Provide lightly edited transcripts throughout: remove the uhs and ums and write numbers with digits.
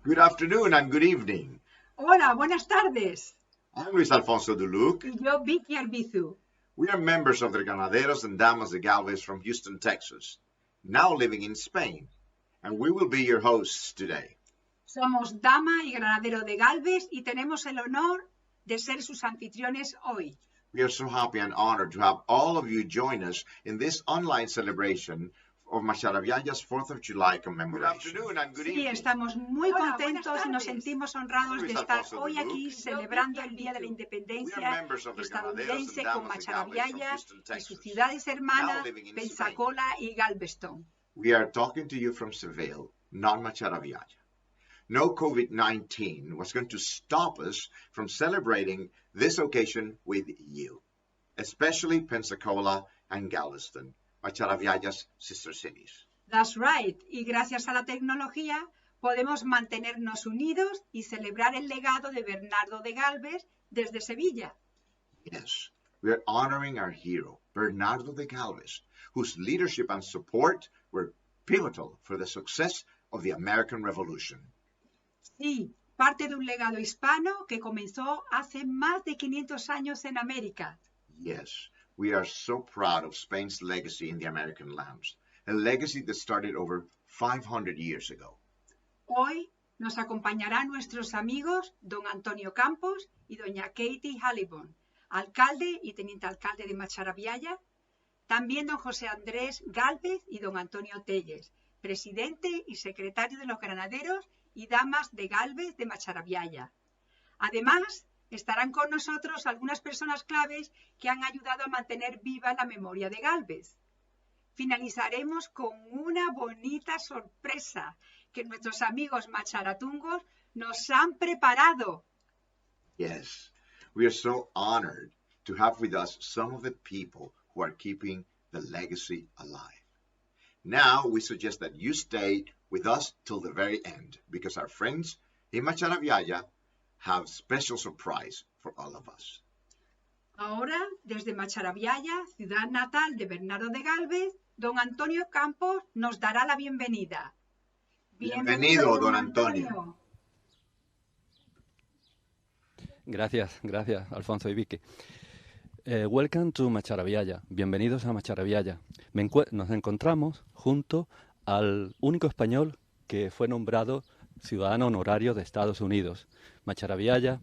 Good afternoon and good evening. Hola, buenas tardes. I'm Luis Alfonso de Luc. Y yo, Vicky Arbizu. We are members of the Granaderos and Damas de Galvez from Houston, Texas, now living in Spain, and we will be your hosts today. Somos Dama y Granadero de Galvez y tenemos el honor de ser sus anfitriones hoy. We are so happy and honored to have all of you join us in this online celebration of Macharaviaya's 4th of July commemoration. Good afternoon and good Sí, evening. estamos muy contentos y nos sentimos honrados de estar hoy aquí celebrando el Día de la Independencia estadounidense con Macharaviaya y sus ciudades hermanas, Pensacola y Galveston. We are talking to you from Seville, not Macharaviaya. No COVID-19 was going to stop us from celebrating this occasion with you, especially Pensacola and Galveston, Macharaviaya's sister cities. That's right. Y gracias a la tecnología podemos mantenernos unidos y celebrar el legado de Bernardo de Galvez desde Sevilla. Yes, we are honoring our hero, Bernardo de Galvez, whose leadership and support were pivotal for the success of the American Revolution. Sí, parte de un legado hispano que comenzó hace más de 500 años en América. Yes, we are so proud of Spain's legacy in the American lands, a legacy that started over 500 years ago. Hoy nos acompañarán nuestros amigos don Antonio Campos y doña Katie Halliburton, alcalde y teniente alcalde de Macharaviaya, también don José Andrés Galvez y don Antonio Telles, presidente y secretario de los Granaderos y Damas de Galvez de Macharaviaya. Además, estarán con nosotros algunas personas claves que han ayudado a mantener viva la memoria de Galvez. Finalizaremos con una bonita sorpresa que nuestros amigos macharatungos nos han preparado. Yes, we are so honored to have with us some of the people who are keeping the legacy alive. Now, we suggest that you stay with us till the very end, because our friends in Macharaviaya have special surprise for all of us. Ahora, desde Macharaviaya, ciudad natal de Bernardo de Galvez, don Antonio Campos nos dará la bienvenida. Bienvenido, don Antonio. Gracias, Alfonso y Vicky. Welcome to Macharaviaya. Bienvenidos a Macharaviaya. Nos encontramos junto al único español que fue nombrado ciudadano honorario de Estados Unidos. Macharaviaya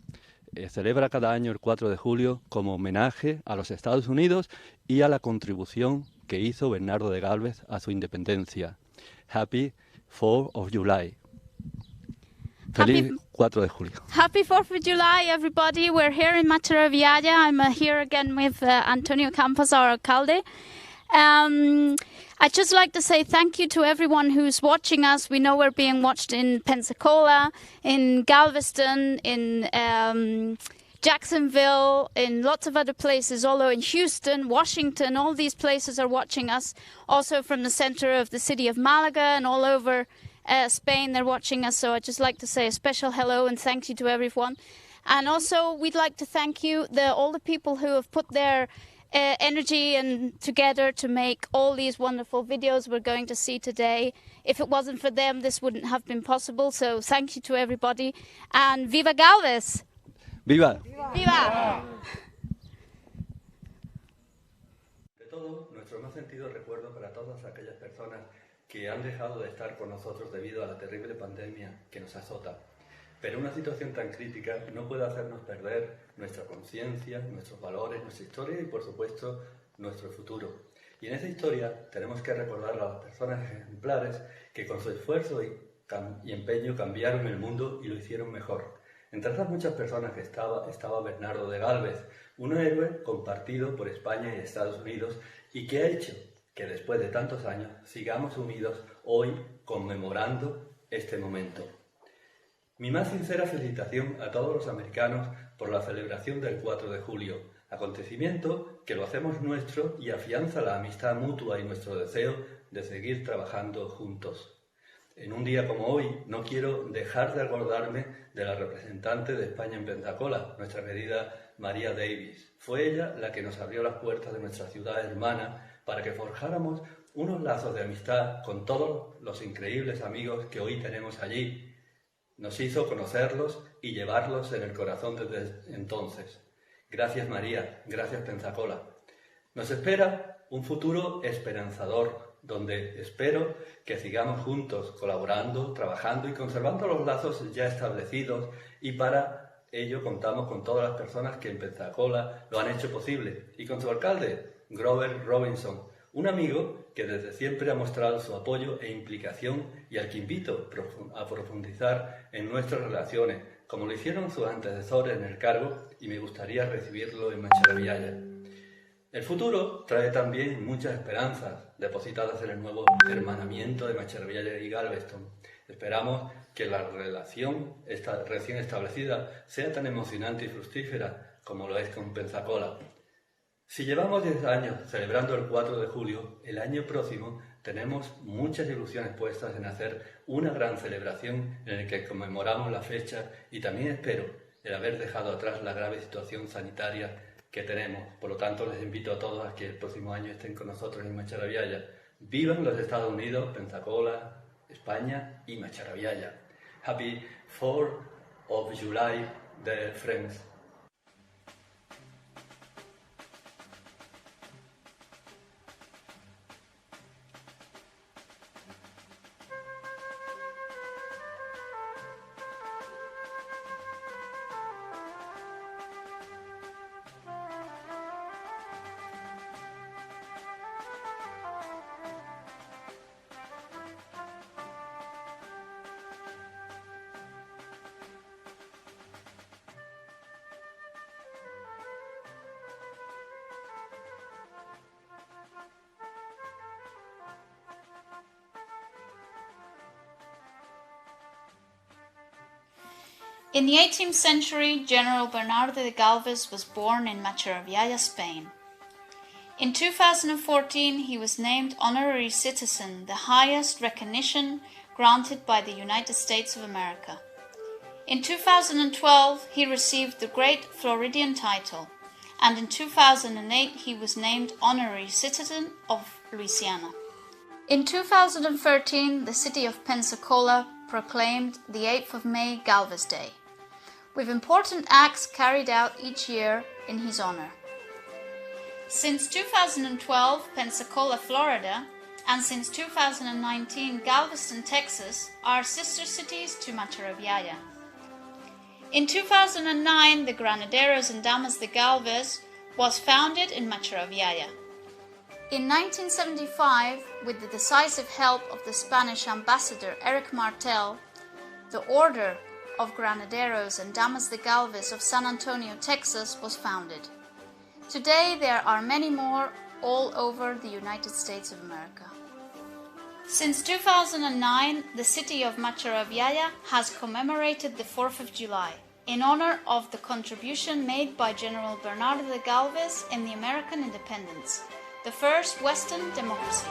celebra cada año el 4 de julio como homenaje a los Estados Unidos y a la contribución que hizo Bernardo de Galvez a su independencia. Happy 4th of July. Feliz 4 de julio. Happy 4th of July, everybody. We're here in Macharaviaya. I'm here again with Antonio Campos, our alcalde. I'd just like to say thank you to everyone who's watching us. We know we're being watched in Pensacola, in Galveston, in Jacksonville, in lots of other places, although in Houston, Washington, all these places are watching us. Also from the center of the city of Malaga and all over Spain, they're watching us. So I'd just like to say a special hello and thank you to everyone. And also we'd like to thank you, all the people who have put their energy and together to make all these wonderful videos we're going to see today. If it wasn't for them, this wouldn't have been possible. So thank you to everybody. And Viva Galvez! ¡Viva! ¡Viva! De todo, nuestro más sentido recuerdo para todas aquellas personas que han dejado de estar con nosotros debido a la terrible pandemia que nos azota. Pero una situación tan crítica no puede hacernos perder nuestra conciencia, nuestros valores, nuestra historia y, por supuesto, nuestro futuro. Y en esa historia tenemos que recordar a las personas ejemplares que con su esfuerzo y empeño cambiaron el mundo y lo hicieron mejor. Entre esas muchas personas que estaba Bernardo de Galvez, un héroe compartido por España y Estados Unidos y que ha hecho que después de tantos años sigamos unidos hoy conmemorando este momento. Mi más sincera felicitación a todos los americanos por la celebración del 4 de julio, acontecimiento que lo hacemos nuestro y afianza la amistad mutua y nuestro deseo de seguir trabajando juntos. En un día como hoy no quiero dejar de acordarme de la representante de España en Pensacola, nuestra querida María Davis. Fue ella la que nos abrió las puertas de nuestra ciudad hermana para que forjáramos unos lazos de amistad con todos los increíbles amigos que hoy tenemos allí. Nos hizo conocerlos y llevarlos en el corazón desde entonces. Gracias María, gracias Pensacola. Nos espera un futuro esperanzador, donde espero que sigamos juntos, colaborando, trabajando y conservando los lazos ya establecidos, y para ello contamos con todas las personas que en Pensacola lo han hecho posible, y con su alcalde, Grover Robinson, un amigo que desde siempre ha mostrado su apoyo e implicación y al que invito a profundizar en nuestras relaciones, como lo hicieron sus antecesores en el cargo, y me gustaría recibirlo en Macharaviaya. El futuro trae también muchas esperanzas depositadas en el nuevo hermanamiento de Macharaviaya y Galveston. Esperamos que la relación recién establecida sea tan emocionante y fructífera como lo es con Pensacola. Si llevamos 10 años celebrando el 4 de julio, el año próximo tenemos muchas ilusiones puestas en hacer una gran celebración en la que conmemoramos la fecha, y también espero el haber dejado atrás la grave situación sanitaria que tenemos. Por lo tanto, les invito a todos a que el próximo año estén con nosotros en Macharaviaya. Vivan los Estados Unidos, Pensacola, España y Macharaviaya. Happy 4th of July, dear friends. In the 18th century, General Bernardo de Galvez was born in Macharaviaya, Spain. In 2014, he was named honorary citizen, the highest recognition granted by the United States of America. In 2012, he received the Great Floridian title, and in 2008, he was named honorary citizen of Louisiana. In 2013, the city of Pensacola proclaimed the 8th of May Galvez Day, with important acts carried out each year in his honor. Since 2012, Pensacola, Florida, and since 2019, Galveston, Texas, are sister cities to Macharaviaya. In 2009, the Granaderos and Damas de Galvez was founded in Macharaviaya. In 1975, with the decisive help of the Spanish ambassador Eric Martel, the Order of Granaderos and Damas de Galvez of San Antonio, Texas was founded. Today there are many more all over the United States of America. Since 2009, the city of Macharaviaya has commemorated the 4th of July in honor of the contribution made by General Bernardo de Galvez in the American independence, the first Western democracy.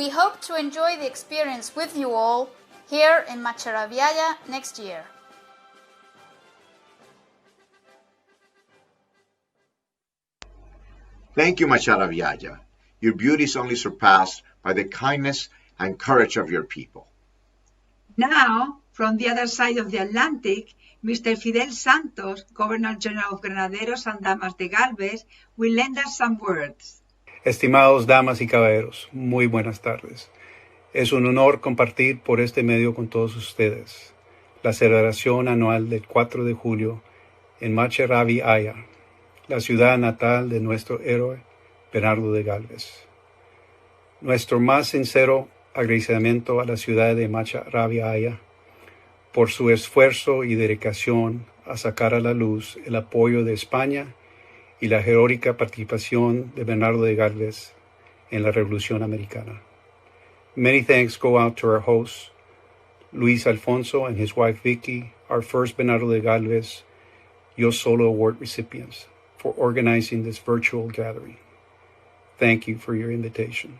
We hope to enjoy the experience with you all here in Macharaviaya next year. Thank you, Macharaviaya. Your beauty is only surpassed by the kindness and courage of your people. Now, from the other side of the Atlantic, Mr. Fidel Santos, Governor General of Granaderos and Damas de Galvez, will lend us some words. Estimados damas y caballeros, muy buenas tardes. Es un honor compartir por este medio con todos ustedes la celebración anual del 4 de julio en Macharaviaya, la ciudad natal de nuestro héroe Bernardo de Galvez. Nuestro más sincero agradecimiento a la ciudad de Macharaviaya por su esfuerzo y dedicación a sacar a la luz el apoyo de España y la heroica participación de Bernardo de Galvez en la Revolución Americana. Many thanks go out to our hosts, Luis Alfonso and his wife Vicky, our first Bernardo de Galvez Yo Solo Award recipients, for organizing this virtual gathering. Thank you for your invitation.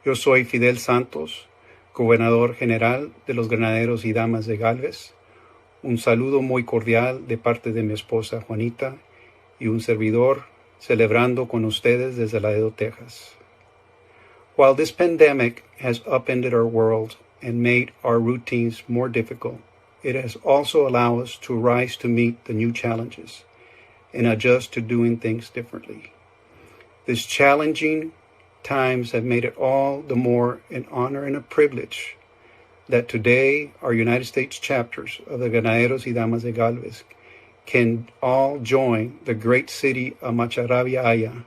Yo soy Fidel Santos, Gobernador General de los Granaderos y Damas de Galvez. Un saludo muy cordial de parte de mi esposa Juanita y un servidor celebrando con ustedes desde Laredo, Texas. While this pandemic has upended our world and made our routines more difficult, it has also allowed us to rise to meet the new challenges and adjust to doing things differently. These challenging times have made it all the more an honor and a privilege that today our United States chapters of the Granaderos y Damas de Galvez can all join the great city of Macharaviaya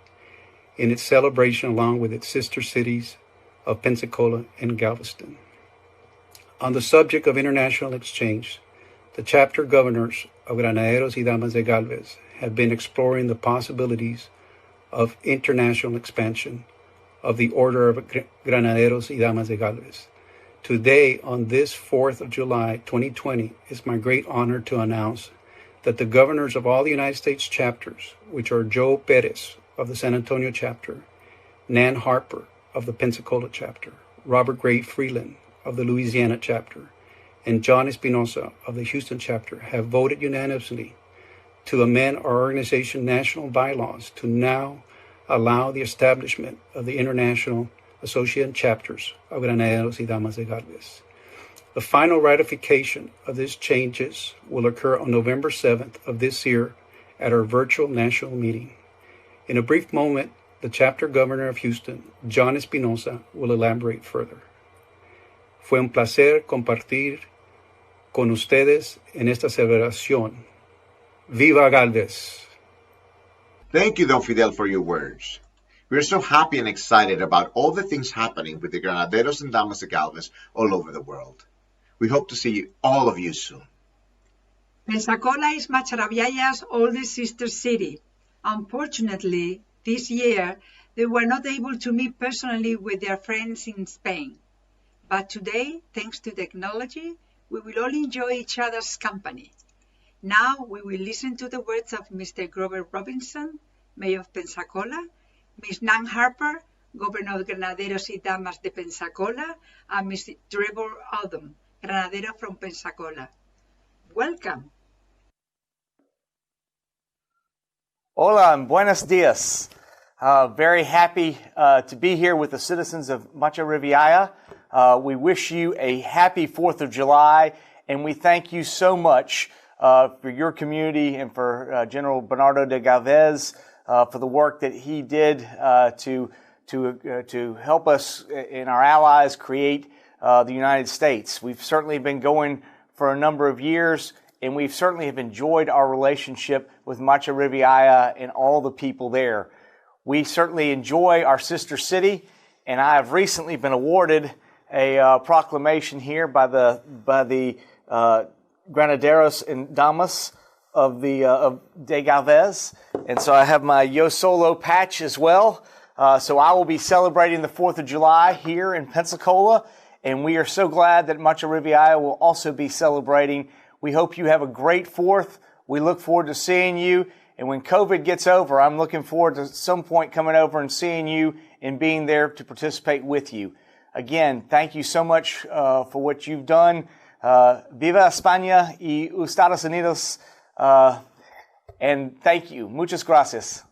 in its celebration along with its sister cities of Pensacola and Galveston. On the subject of international exchange, the chapter governors of Granaderos y Damas de Galvez have been exploring the possibilities of international expansion of the Order of Granaderos y Damas de Galvez. Today, on this 4th of July, 2020, it's my great honor to announce that the governors of all the United States chapters, which are Joe Puedes of the San Antonio chapter, Nan Harper of the Pensacola chapter, Robert Gray Freeland of the Louisiana chapter, and John Espinosa of the Houston chapter, have voted unanimously to amend our organization national bylaws to now allow the establishment of the International Association chapters of Granaderos y Damas de Galvez. The final ratification of these changes will occur on November 7th of this year at our virtual national meeting. In a brief moment, the chapter governor of Houston, John Espinosa, will elaborate further. Fue un placer compartir con ustedes en esta celebración. ¡Viva Galvez! Thank you, Don Fidel, for your words. We are so happy and excited about all the things happening with the Granaderos and Damas de Galvez all over the world. We hope to see all of you soon. Pensacola is Macharaviaya's oldest sister city. Unfortunately, this year, they were not able to meet personally with their friends in Spain. But today, thanks to technology, we will all enjoy each other's company. Now we will listen to the words of Mr. Grover Robinson, Mayor of Pensacola, Ms. Nan Harper, Governor of Granaderos y Damas de Pensacola, and Mr. Trevor Odom, Granadero from Pensacola. Welcome. Hola and buenos dias. Very happy to be here with the citizens of Macharaviaya. We wish you a happy 4th of July, and we thank you so much for your community and for General Bernardo de Galvez for the work that he did to help us and our allies create the United States. We've certainly been going for a number of years, and we've certainly have enjoyed our relationship with Macharaviaya and all the people there. We certainly enjoy our sister city, and I have recently been awarded a proclamation here by the Granaderos and Damas of de Galvez, and so I have my Yo Solo patch as well. So I will be celebrating the 4th of July here in Pensacola, and we are so glad that Macharaviaya will also be celebrating. We hope you have a great 4th. We look forward to seeing you, And when COVID gets over, I'm looking forward to some point coming over and seeing you and being there to participate with you. Again, thank you so much for what you've done. Viva España y Estados Unidos. And thank you. Muchas gracias.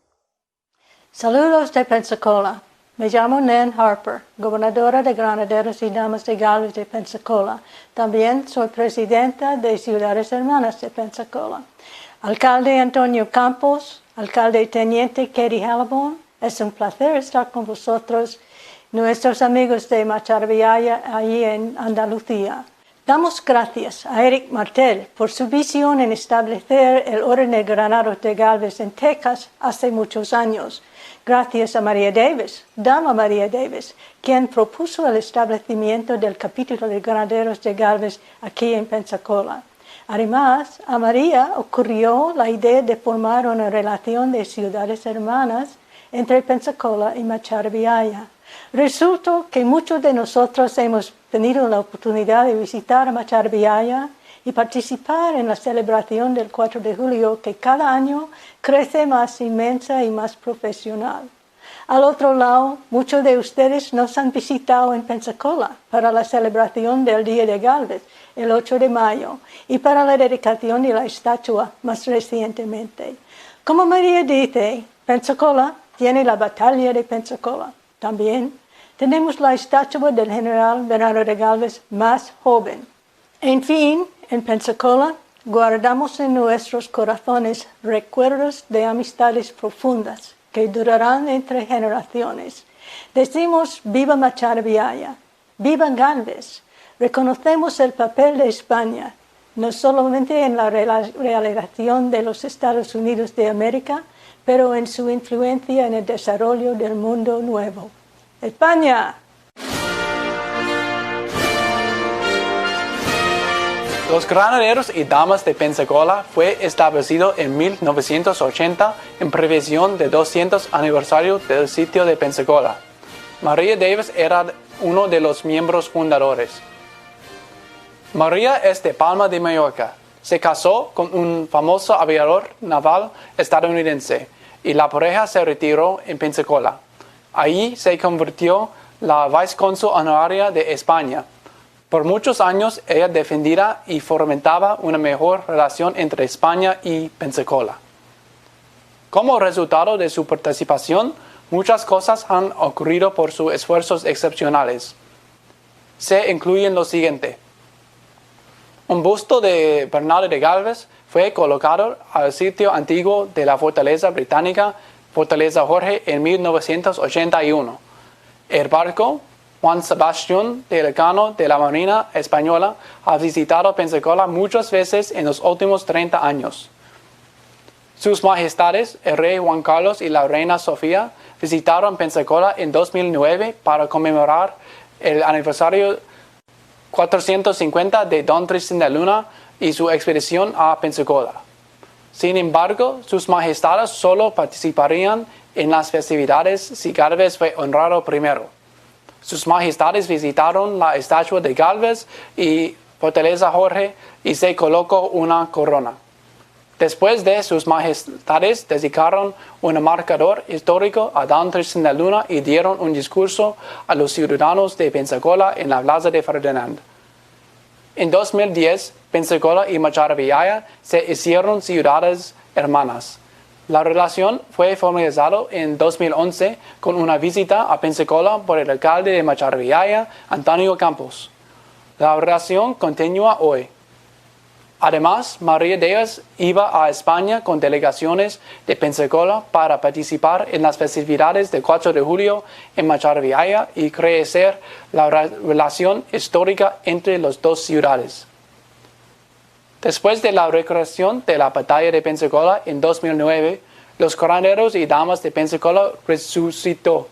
Saludos de Pensacola. Me llamo Nan Harper, gobernadora de Granaderos y Damas de Galvez de Pensacola. También soy presidenta de Ciudades Hermanas de Pensacola. Alcalde Antonio Campos, alcalde teniente Katie Halibon, es un placer estar con vosotros, nuestros amigos de Macharaviaya, allí en Andalucía. Damos gracias a Eric Martel por su visión en establecer el Orden de Granados de Galvez en Texas hace muchos años. Gracias a María Davis, Dama María Davis, quien propuso el establecimiento del capítulo de Granaderos de Galvez aquí en Pensacola. Además, a María ocurrió la idea de formar una relación de ciudades hermanas entre Pensacola y Macharaviaya. Resulta que muchos de nosotros hemos tenido la oportunidad de visitar a Macharaviaya y participar en la celebración del 4 de julio que cada año crece más inmensa y más profesional. Al otro lado, muchos de ustedes nos han visitado en Pensacola para la celebración del Día de Galvez, el 8 de mayo, y para la dedicación de la estatua más recientemente. Como María dice, Pensacola tiene la batalla de Pensacola. También tenemos la estatua del general Bernardo de Galvez más joven. En fin, en Pensacola guardamos en nuestros corazones recuerdos de amistades profundas que durarán entre generaciones. Decimos viva Macharaviaya, viva Galvez. Reconocemos el papel de España, no solamente en la realización de los Estados Unidos de América, pero en su influencia en el desarrollo del mundo nuevo. ¡España! Los Granaderos y Damas de Pensacola fue establecido en 1980 en previsión del 200 aniversario del sitio de Pensacola. María Davis era uno de los miembros fundadores. María es de Palma de Mallorca. Se casó con un famoso aviador naval estadounidense y la pareja se retiró en Pensacola. Allí se convirtió la vicecónsul honoraria de España. Por muchos años ella defendía y fomentaba una mejor relación entre España y Pensacola. Como resultado de su participación, muchas cosas han ocurrido por sus esfuerzos excepcionales. Se incluyen lo siguiente. Un busto de Bernardo de Galvez fue colocado al sitio antiguo de la fortaleza británica, Fortaleza Jorge, en 1981. El barco Juan Sebastián de Elcano de la Marina Española ha visitado Pensacola muchas veces en los últimos 30 años. Sus Majestades, el rey Juan Carlos y la reina Sofía, visitaron Pensacola en 2009 para conmemorar el aniversario 450 de Don Tristan da Luna y su expedición a Pensacola. Sin embargo, sus Majestades solo participarían en las festividades si Galvez fue honrado primero. Sus Majestades visitaron la estatua de Galvez y Fortaleza Jorge y se colocó una corona. Después de sus Majestades dedicaron un marcador histórico a Don Tristan da Luna y dieron un discurso a los ciudadanos de Pensacola en la Plaza de Ferdinand. En 2010, Pensacola y Macharaviaya se hicieron ciudades hermanas. La relación fue formalizada en 2011 con una visita a Pensacola por el alcalde de Macharaviaya, Antonio Campos. La relación continúa hoy. Además, María Davis iba a España con delegaciones de Pensacola para participar en las festividades del 4 de julio en Macharaviaya y crecer la relación histórica entre las dos ciudades. Después de la recreación de la batalla de Pensacola en 2009, los Granaderos y Damas de Pensacola resucitó.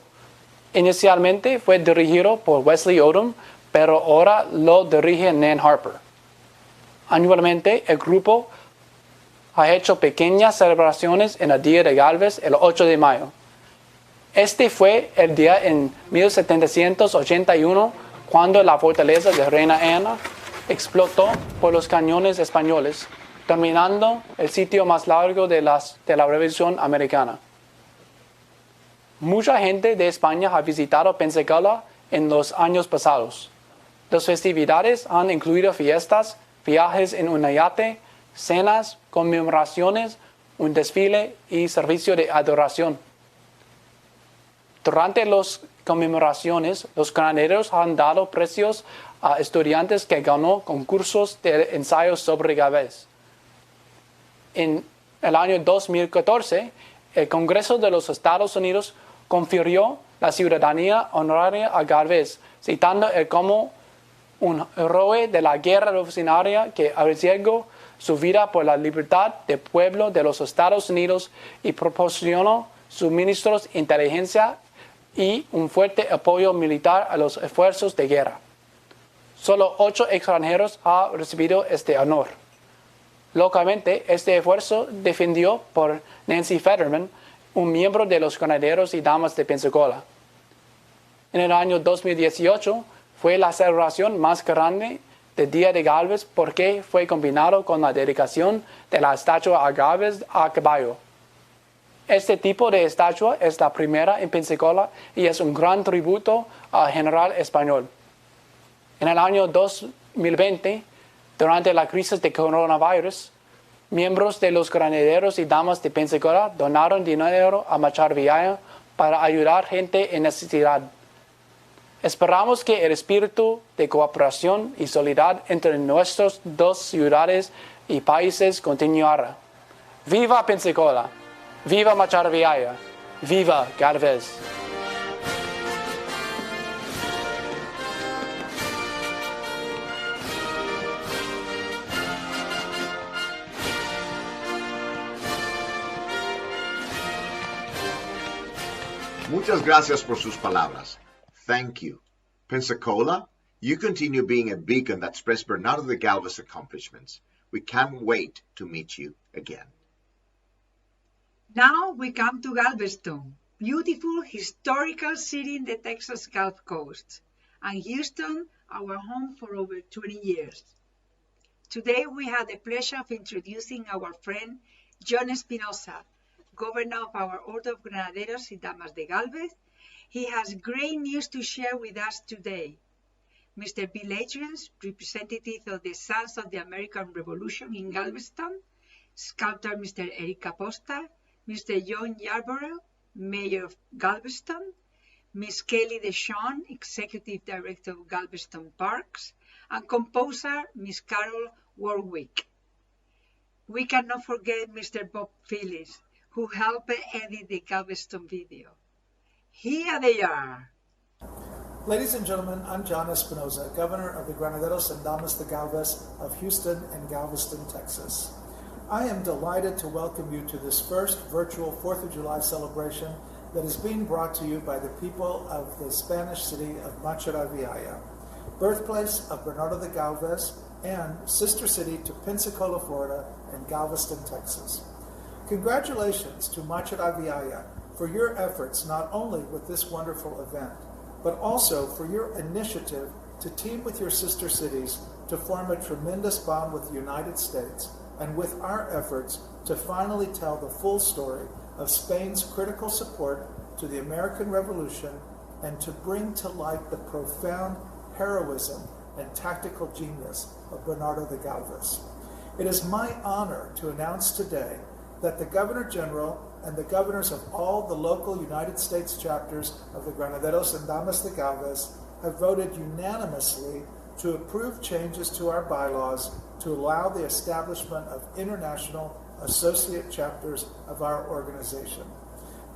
Inicialmente fue dirigido por Wesley Odom, pero ahora lo dirige Nan Harper. Anualmente, el grupo ha hecho pequeñas celebraciones en el Día de Galvez el 8 de mayo. Este fue el día en 1781 cuando la fortaleza de Reina Ana explotó por los cañones españoles, terminando el sitio más largo de la Revolución Americana. Mucha gente de España ha visitado Pensacola en los años pasados. Las festividades han incluido fiestas, viajes en un yate, cenas, conmemoraciones, un desfile y servicio de adoración. Durante las conmemoraciones, los granaderos han dado premios a estudiantes que ganó concursos de ensayos sobre Galvez. En el año 2014, el Congreso de los Estados Unidos confirió la ciudadanía honoraria a Galvez, citando él como un héroe de la guerra revolucionaria que arriesgó su vida por la libertad del pueblo de los Estados Unidos y proporcionó suministros de inteligencia y un fuerte apoyo militar a los esfuerzos de guerra. Solo 8 extranjeros han recibido este honor. Localmente, este esfuerzo defendido por Nancy Fetterman, un miembro de los Granaderos y Damas de Pensacola. En el año 2018 fue la celebración más grande del Día de Galvez porque fue combinado con la dedicación de la estatua a Galvez a caballo. Este tipo de estatua es la primera en Pensacola y es un gran tributo al general español. En el año 2020, durante la crisis de coronavirus, miembros de los Granaderos y Damas de Pensacola donaron dinero a Macharaviaya para ayudar gente en necesidad. Esperamos que el espíritu de cooperación y solidaridad entre nuestras dos ciudades y países continuará. ¡Viva Pensacola! ¡Viva Macharaviaya! ¡Viva Galvez! Muchas gracias por sus palabras. Thank you. Pensacola, you continue being a beacon that spreads Bernardo de Galvez's accomplishments. We can't wait to meet you again. Now we come to Galveston, beautiful historical city in the Texas Gulf Coast, and Houston, our home for over 20 years. Today we have the pleasure of introducing our friend John Espinosa, Governor of our Order of Granaderos y Damas de Galvez. He has great news to share with us today. Mr. Bill Adrians, representative of the Sons of the American Revolution in Galveston, Sculptor Mr. Eric Caposta, Mr. John Yarborough, Mayor of Galveston, Ms. Kelly DeShawn, Executive Director of Galveston Parks, and composer Ms. Carol Warwick. We cannot forget Mr. Bob Phillips, who helped edit the Galveston video. Here they are. Ladies and gentlemen, I'm John Espinosa, Governor of the Granaderos and Damas de Galvez of Houston and Galveston, Texas. I am delighted to welcome you to this first virtual 4th of July celebration that is being brought to you by the people of the Spanish city of Macharaviaya, birthplace of Bernardo de Galvez and sister city to Pensacola, Florida and Galveston, Texas. Congratulations to Macharaviaya for your efforts not only with this wonderful event, but also for your initiative to team with your sister cities to form a tremendous bond with the United States and with our efforts to finally tell the full story of Spain's critical support to the American Revolution and to bring to light the profound heroism and tactical genius of Bernardo de Galvez. It is my honor to announce today that the Governor General and the governors of all the local United States chapters of the Granaderos and Damas de Galvez have voted unanimously to approve changes to our bylaws to allow the establishment of international associate chapters of our organization.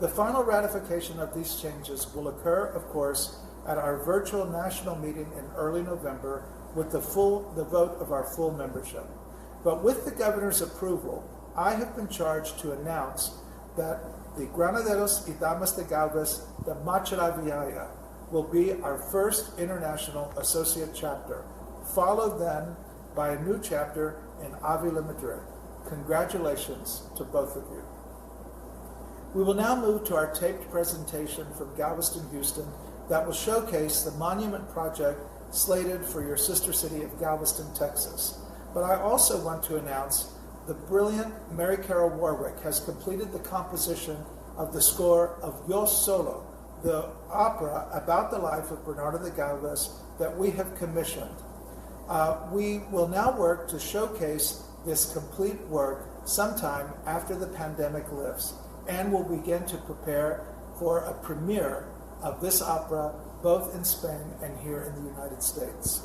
The final ratification of these changes will occur, of course, at our virtual national meeting in early November with the vote of our full membership. But with the governor's approval, I have been charged to announce that the Granaderos y Damas de Galvez de Macharaviaya will be our first international associate chapter, followed then by a new chapter in Avila, Madrid. Congratulations to both of you. We will now move to our taped presentation from Galveston, Houston that will showcase the monument project slated for your sister city of Galveston, Texas. But I also want to announce the brilliant Mary Carol Warwick has completed the composition of the score of Yo Solo, the opera about the life of Bernardo de Galvez that we have commissioned. We will now work to showcase this complete work sometime after the pandemic lifts, and will begin to prepare for a premiere of this opera both in Spain and here in the United States.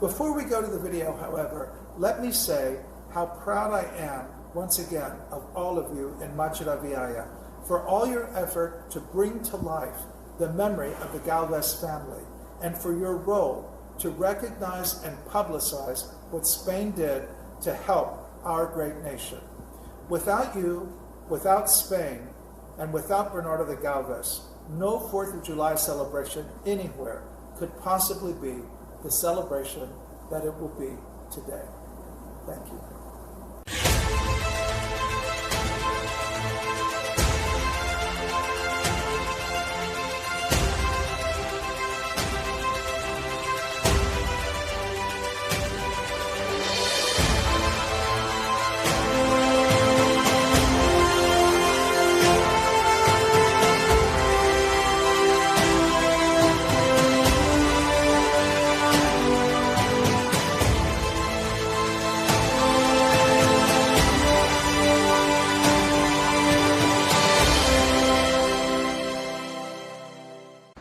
Before we go to the video, however, let me say how proud I am, once again, of all of you in Macharaviaya for all your effort to bring to life the memory of the Galvez family, and for your role to recognize and publicize what Spain did to help our great nation. Without you, without Spain, and without Bernardo de Galvez, no 4th of July celebration anywhere could possibly be the celebration that it will be today. Thank you.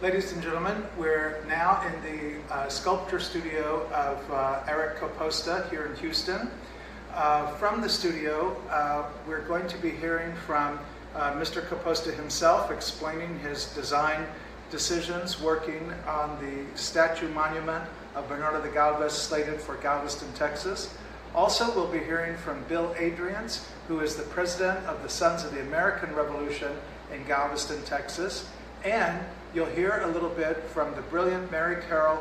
Ladies and gentlemen, we're now in the sculpture studio of Eric Coposta here in Houston. From the studio, we're going to be hearing from Mr. Coposta himself, explaining his design decisions, working on the statue monument of Bernardo de Galvez slated for Galveston, Texas. Also, we'll be hearing from Bill Adrians, who is the president of the Sons of the American Revolution in Galveston, Texas. And you'll hear a little bit from the brilliant Mary Carol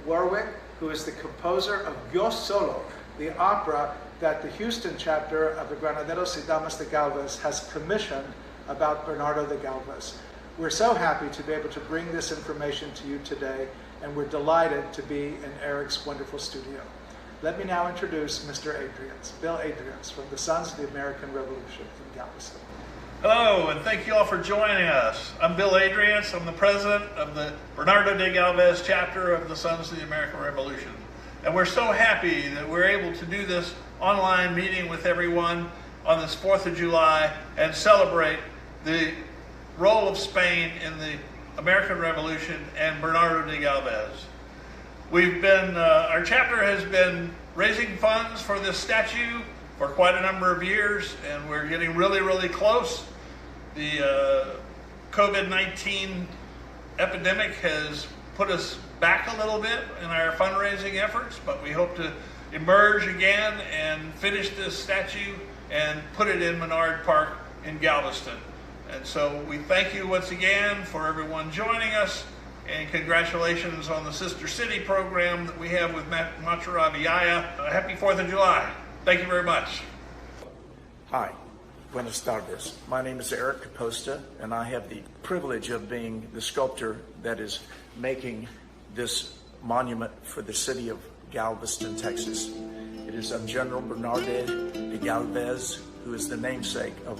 Warwick, who is the composer of Yo Solo, the opera that the Houston chapter of the Granaderos y Damas de Galvez has commissioned about Bernardo de Galvez. We're so happy to be able to bring this information to you today, and we're delighted to be in Eric's wonderful studio. Let me now introduce Mr. Adrians, Bill Adrians, from the Sons of the American Revolution in Galveston. Hello, and thank you all for joining us. I'm Bill Adrians. I'm the president of the Bernardo de Galvez chapter of the Sons of the American Revolution. And we're so happy that we're able to do this online meeting with everyone on this 4th of July and celebrate the role of Spain in the American Revolution and Bernardo de Galvez. Our chapter has been raising funds for this statue for quite a number of years, and we're getting really, really close. The COVID-19 epidemic has put us back a little bit in our fundraising efforts, but we hope to emerge again and finish this statue and put it in Menard Park in Galveston. And so we thank you once again for everyone joining us, and congratulations on the Sister City program that we have with Macharaviaya. Happy 4th of July. Thank you very much. Hi, buenas tardes. My name is Eric Coposta, and I have the privilege of being the sculptor that is making this monument for the city of Galveston, Texas. It is of General Bernardo de Galvez, who is the namesake of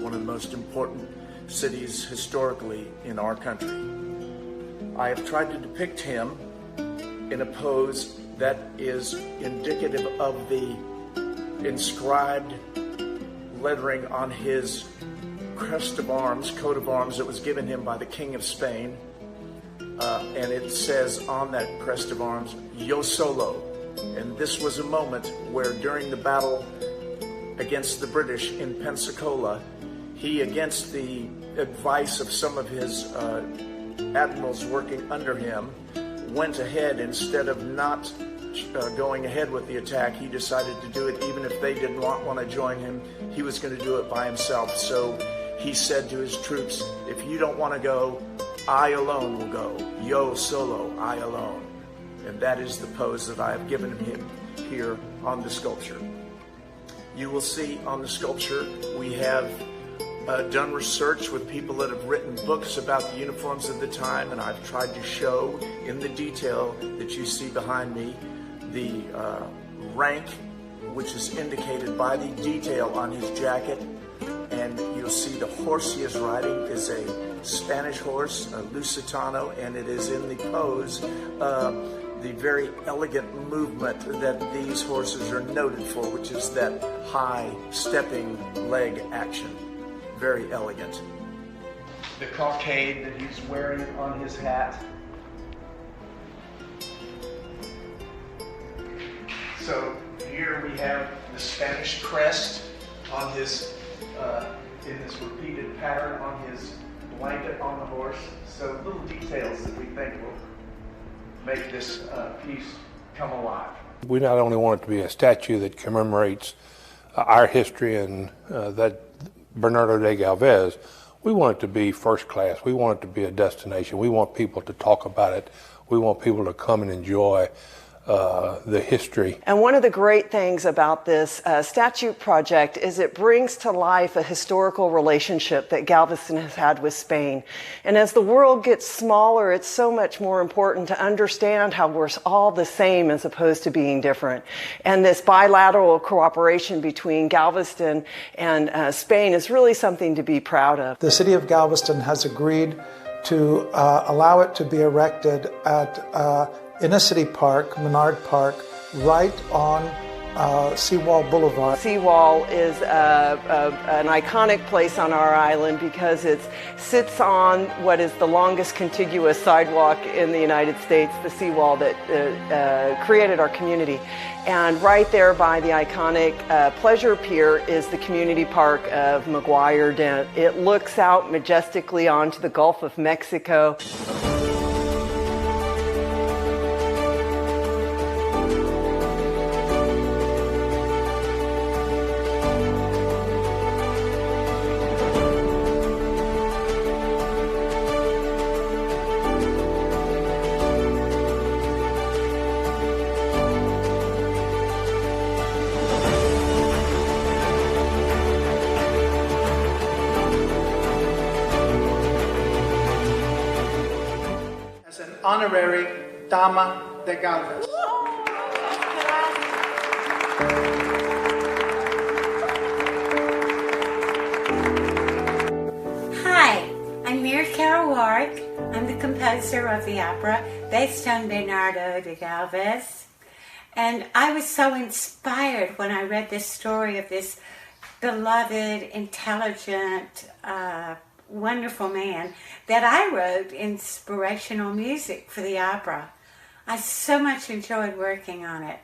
one of the most important cities historically in our country. I have tried to depict him in a pose that is indicative of the inscribed lettering on his crest of arms, coat of arms that was given him by the King of Spain. And it says on that crest of arms, Yo Solo. And this was a moment where during the battle against the British in Pensacola, he, against the advice of some of his admirals working under him, went ahead. Instead of not going ahead with the attack, he decided to do it even if they did not want to join him. He was going to do it by himself. So he said to his troops, if you don't want to go, I alone will go. Yo Solo, I alone. And that is the pose that I have given him here on the sculpture. You will see on the sculpture we have done research with people that have written books about the uniforms of the time, and I've tried to show in the detail that you see behind me the rank which is indicated by the detail on his jacket. And you'll see the horse he is riding is a Spanish horse, a Lusitano, and it is in the pose, the very elegant movement that these horses are noted for, which is that high stepping leg action. Very elegant. The cockade that he's wearing on his hat. So here we have the Spanish crest on his, in this repeated pattern on his blanket on the horse. So little details that we think will make this piece come alive. We not only want it to be a statue that commemorates our history and that Bernardo de Galvez, we want it to be first class. We want it to be a destination. We want people to talk about it. We want people to come and enjoy the history. And one of the great things about this statue project is it brings to life a historical relationship that Galveston has had with Spain. And as the world gets smaller, it's so much more important to understand how we're all the same as opposed to being different. And this bilateral cooperation between Galveston and Spain is really something to be proud of. The city of Galveston has agreed to allow it to be erected at Inner City Park, Menard Park, right on Seawall Boulevard. Seawall is an iconic place on our island because it sits on what is the longest contiguous sidewalk in the United States, the seawall that created our community. And right there by the iconic Pleasure Pier is the community park of McGuire Dent. It looks out majestically onto the Gulf of Mexico. Honorary Dama de Galvez. Hi, I'm Mary Carol Warwick. I'm the composer of the opera based on Bernardo de Galvez. And I was so inspired when I read this story of this beloved, intelligent, wonderful man that I wrote inspirational music for the opera. I so much enjoyed working on it.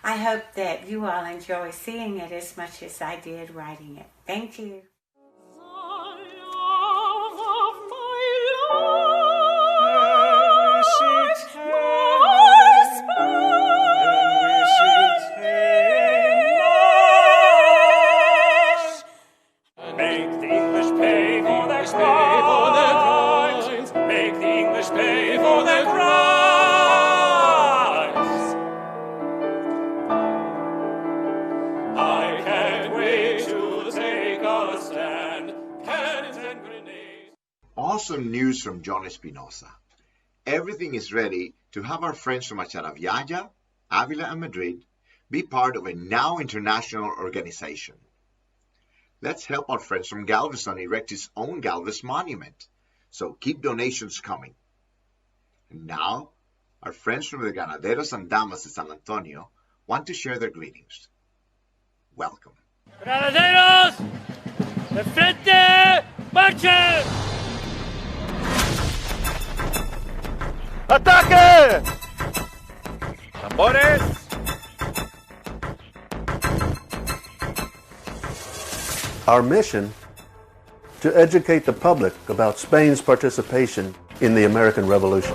I hope that you all enjoy seeing it as much as I did writing it. Thank you. Awesome news from John Espinosa. Everything is ready to have our friends from Macharaviaya, Avila, and Madrid be part of a now international organization. Let's help our friends from Galveston erect his own Galvez monument. So keep donations coming. And now, our friends from the Granaderos and Damas de San Antonio want to share their greetings. Welcome. Granaderos, de frente, marchen! ¡Ataque! ¡Tambores! Our mission, to educate the public about Spain's participation in the American Revolution.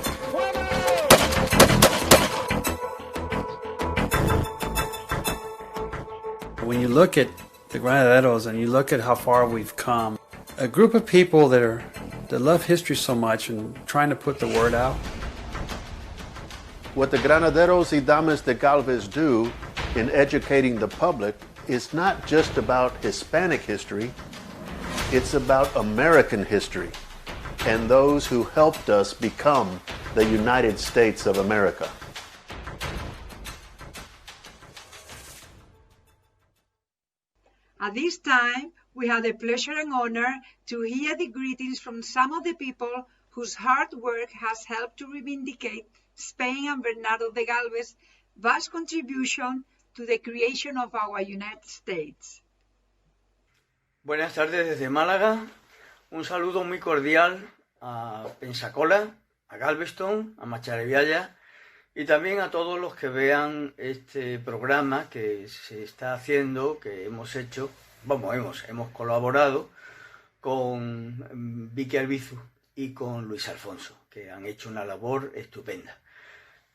When you look at the Granaderos and you look at how far we've come, a group of people that love history so much and trying to put the word out. What the Granaderos y Damas de Galvez do in educating the public is not just about Hispanic history, it's about American history and those who helped us become the United States of America. At this time, we have the pleasure and honor to hear the greetings from some of the people whose hard work has helped to reivindicate Spain and Bernardo de Galvez' vast contribution to the creation of our United States. Buenas tardes desde Málaga. Un saludo muy cordial a Pensacola, a Galveston, a Macharaviaya y también a todos los que vean este programa que se está haciendo, que hemos hecho, hemos colaborado con Vicky Albizu y con Luis Alfonso, que han hecho una labor estupenda.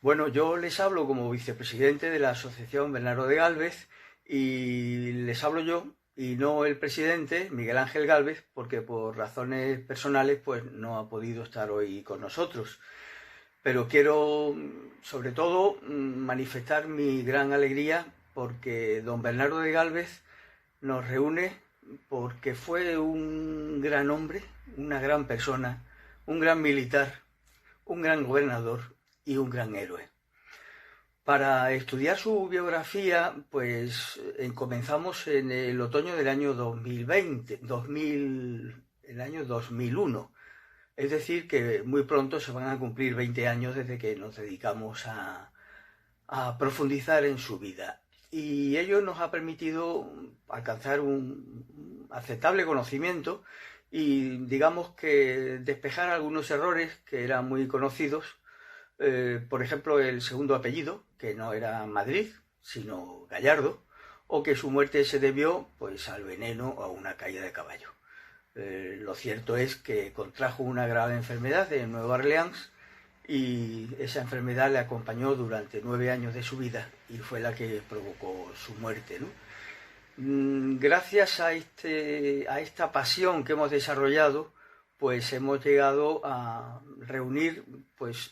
Bueno, yo les hablo como vicepresidente de la Asociación Bernardo de Galvez y les hablo yo y no el presidente, Miguel Ángel Gálvez, porque por razones personales pues no ha podido estar hoy con nosotros. Pero quiero, sobre todo, manifestar mi gran alegría porque don Bernardo de Galvez nos reúne porque fue un gran hombre, una gran persona, un gran militar, un gran gobernador y un gran héroe. Para estudiar su biografía, pues comenzamos en el otoño del año 2001. Es decir, que muy pronto se van a cumplir 20 años desde que nos dedicamos a profundizar en su vida. Y ello nos ha permitido alcanzar un aceptable conocimiento y, digamos que, despejar algunos errores que eran muy conocidos. Por ejemplo, el segundo apellido, que no era Madrid, sino Gallardo, o que su muerte se debió pues al veneno o a una caída de caballo. Lo cierto es que contrajo una grave enfermedad en Nueva Orleans y esa enfermedad le acompañó durante 9 años de su vida y fue la que provocó su muerte, ¿no? Gracias a esta pasión que hemos desarrollado, pues hemos llegado a reunir pues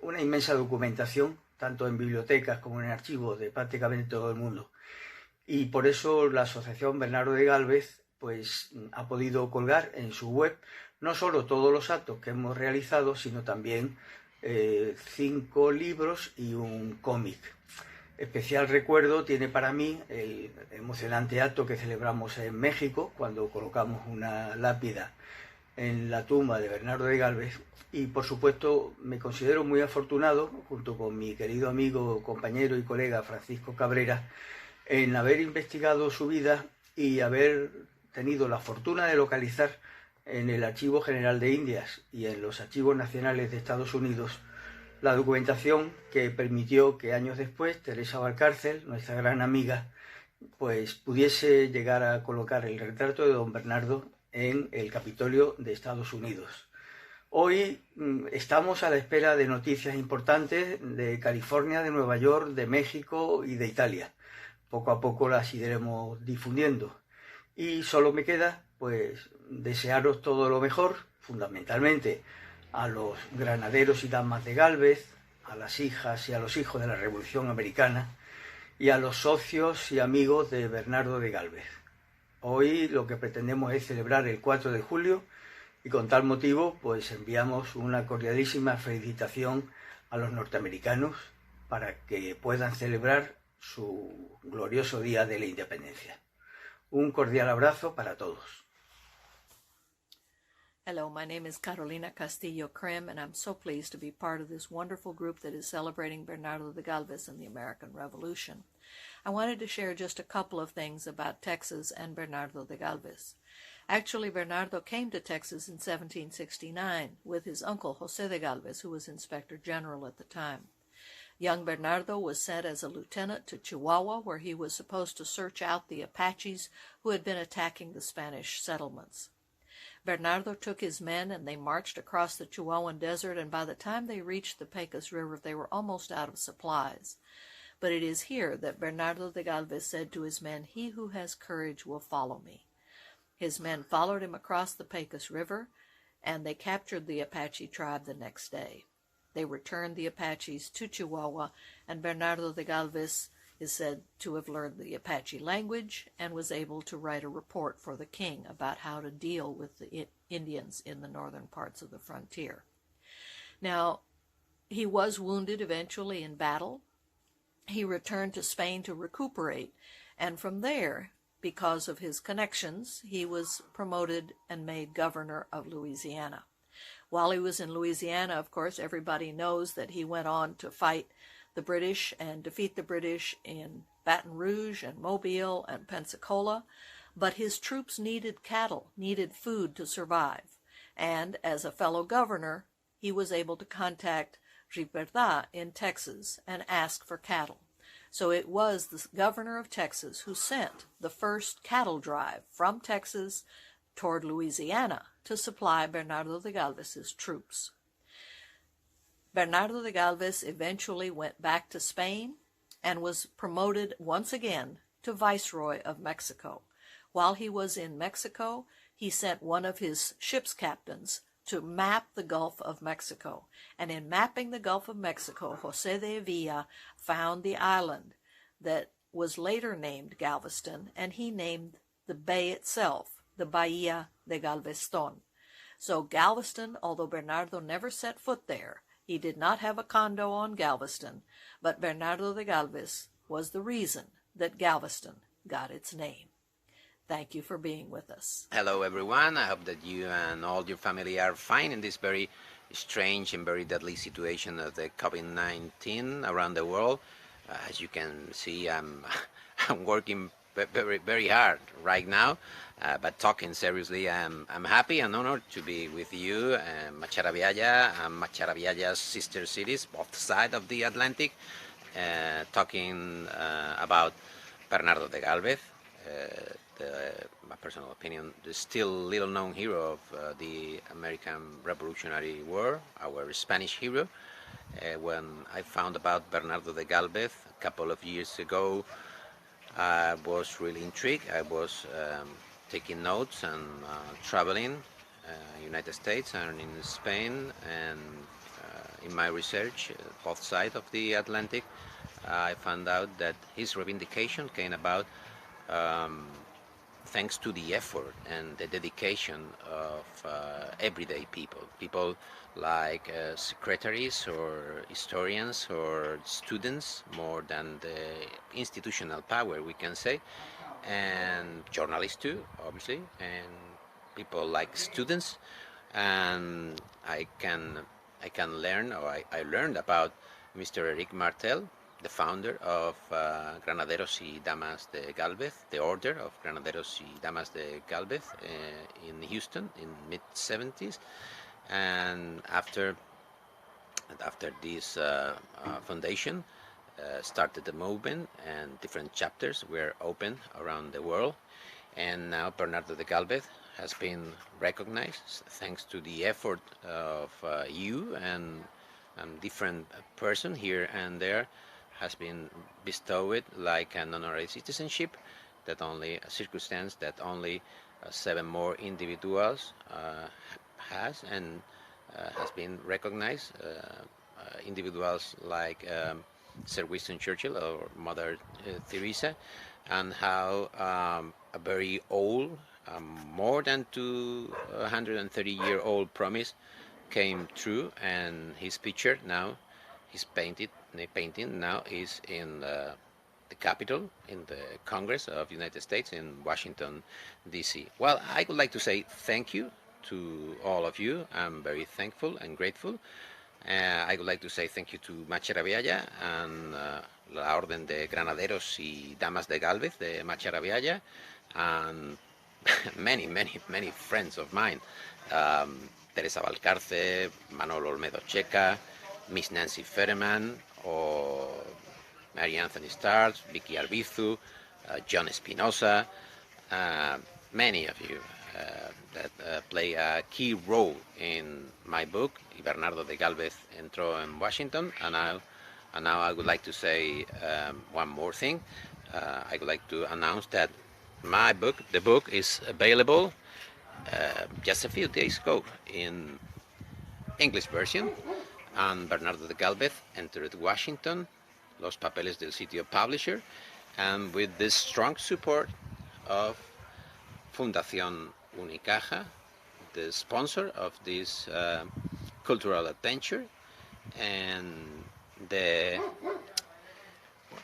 una inmensa documentación, tanto en bibliotecas como en archivos de prácticamente todo el mundo. Y por eso la Asociación Bernardo de Galvez pues ha podido colgar en su web no solo todos los actos que hemos realizado, sino también 5 libros y un cómic. Especial recuerdo tiene para mí el emocionante acto que celebramos en México cuando colocamos una lápida en la tumba de Bernardo de Galvez y por supuesto me considero muy afortunado junto con mi querido amigo, compañero y colega Francisco Cabrera en haber investigado su vida y haber tenido la fortuna de localizar en el Archivo General de Indias y en los Archivos Nacionales de Estados Unidos la documentación que permitió que años después Teresa Valcárcel, nuestra gran amiga, pues pudiese llegar a colocar el retrato de don Bernardo en el Capitolio de Estados Unidos. Hoy estamos a la espera de noticias importantes de California, de Nueva York, de México y de Italia. Poco a poco las iremos difundiendo. Y solo me queda pues desearos todo lo mejor, fundamentalmente a los granaderos y damas de Galvez, a las hijas y a los hijos de la Revolución Americana y a los socios y amigos de Bernardo de Galvez. Hoy lo que pretendemos es celebrar el 4 de julio y con tal motivo pues enviamos una cordialísima felicitación a los norteamericanos para que puedan celebrar su glorioso Día de la Independencia. Un cordial abrazo para todos. Hello, my name is Carolina Castillo Krim, and I'm so pleased to be part of this wonderful group that is celebrating Bernardo de Galvez and the American Revolution. I wanted to share just a couple of things about Texas and Bernardo de Galvez. Actually, Bernardo came to Texas in 1769 with his uncle José de Galvez, who was Inspector General at the time. Young Bernardo was sent as a lieutenant to Chihuahua, where he was supposed to search out the Apaches who had been attacking the Spanish settlements. Bernardo took his men and they marched across the Chihuahuan Desert, and by the time they reached the Pecos River, they were almost out of supplies. But it is here that Bernardo de Galvez said to his men, "He who has courage will follow me." His men followed him across the Pecos River, and they captured the Apache tribe the next day. They returned the Apaches to Chihuahua, and Bernardo de Galvez is said to have learned the Apache language and was able to write a report for the king about how to deal with the Indians in the northern parts of the frontier. Now, he was wounded eventually in battle. He returned to Spain to recuperate, and from there because of his connections, he was promoted and made governor of Louisiana. While he was in Louisiana, of course, everybody knows that he went on to fight the British and defeat the British in Baton Rouge and Mobile and Pensacola, but his troops needed cattle, needed food to survive, and as a fellow governor, he was able to contact Riverdad in Texas and ask for cattle. So it was the governor of Texas who sent the first cattle drive from Texas toward Louisiana to supply Bernardo de Galvez's troops. Bernardo de Galvez eventually went back to Spain and was promoted once again to Viceroy of Mexico. While he was in Mexico, he sent one of his ship's captains to map the Gulf of Mexico. And in mapping the Gulf of Mexico, José de Villa found the island that was later named Galveston, and he named the bay itself the Bahía de Galveston. So Galveston, although Bernardo never set foot there, he did not have a condo on Galveston, but Bernardo de Galvez was the reason that Galveston got its name. Thank you for being with us. Hello, everyone. I hope that you and all your family are fine in this very strange and very deadly situation of the COVID-19 around the world. As you can see, I'm working very, very hard right now, but talking seriously, I'm happy and honored to be with you, Macharaviaya and Macharaviaya's sister cities, both sides of the Atlantic, talking about Bernardo de Galvez, my personal opinion, the still little-known hero of the American Revolutionary War, our Spanish hero. When I found about Bernardo de Galvez a couple of years ago, I was really intrigued. I was taking notes and traveling United States and in Spain, and in my research, both sides of the Atlantic, I found out that his reivindication came about thanks to the effort and the dedication of everyday people like secretaries or historians or students, more than the institutional power, we can say, and journalists too, obviously, and people like students. And I can learn, or I learned about Mr. Eric Martel, the founder of Granaderos y Damas de Galvez, the Order of Granaderos y Damas de Galvez in Houston in mid-70s. And after this foundation started the movement, and different chapters were opened around the world. And now Bernardo de Galvez has been recognized thanks to the effort of you and different person here and there, has been bestowed like an honorary citizenship, that only a circumstance that only 7 more individuals has, and has been recognized. Individuals like Sir Winston Churchill or Mother Teresa, and how a very old, more than 230-year-old promise came true, and his picture now, his painting now is in the Capitol, in the Congress of the United States in Washington, D.C. Well, I would like to say thank you to all of you. I'm very thankful and grateful. I would like to say thank you to Macharaviaya and la Orden de Granaderos y Damas de Galvez de Macharaviaya, and many friends of mine. Teresa Valcarce, Manolo Olmedo Checa, Miss Nancy Fetterman, or Mary Anthony Starks, Vicky Arbizu, John Espinosa, many of you that play a key role in my book, Bernardo de Galvez entró en Washington. And now I would like to say one more thing. I would like to announce that my book, the book, is available just a few days ago in English version, and Bernardo de Galvez entered Washington, Los Papeles del Sitio Publisher, and with this strong support of Fundación Unicaja, the sponsor of this cultural adventure. And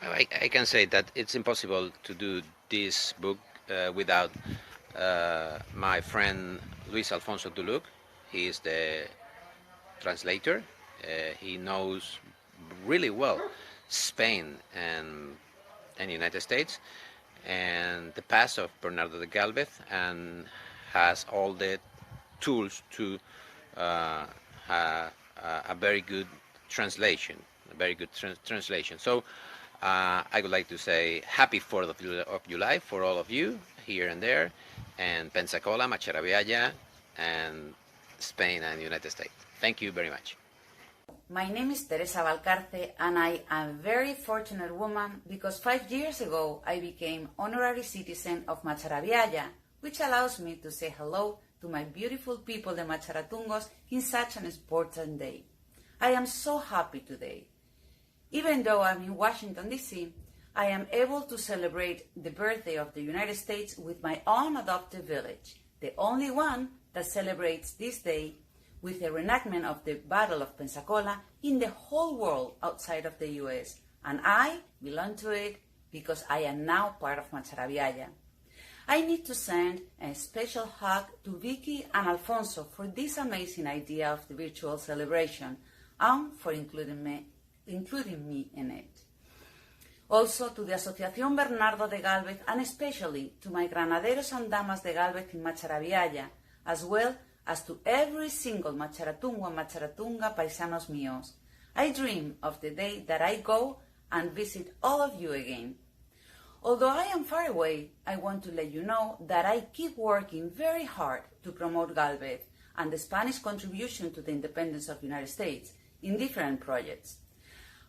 I can say that it's impossible to do this book without my friend Luis Alfonso Duluc. He is the translator. He knows really well Spain and the United States and the past of Bernardo de Galvez, and has all the tools to have a very good translation, So I would like to say happy 4th of July for all of you here and there, and Pensacola, Macharaviaya, and Spain and the United States. Thank you very much. My name is Teresa Valcarce, and I am a very fortunate woman because 5 years ago I became honorary citizen of Macharaviaya, which allows me to say hello to my beautiful people, the Macharatungos, in such an important day. I am so happy today. Even though I'm in Washington, D.C., I am able to celebrate the birthday of the United States with my own adopted village, the only one that celebrates this day with a reenactment of the Battle of Pensacola in the whole world outside of the U.S. And I belong to it because I am now part of Macharaviaya. I need to send a special hug to Vicky and Alfonso for this amazing idea of the virtual celebration and for including me in it. Also to the Asociación Bernardo de Galvez, and especially to my granaderos and damas de Galvez in Macharaviaya, as well as to every single Macharatungo and Macharatunga paisanos míos. I dream of the day that I go and visit all of you again. Although I am far away, I want to let you know that I keep working very hard to promote Galvez and the Spanish contribution to the independence of the United States in different projects.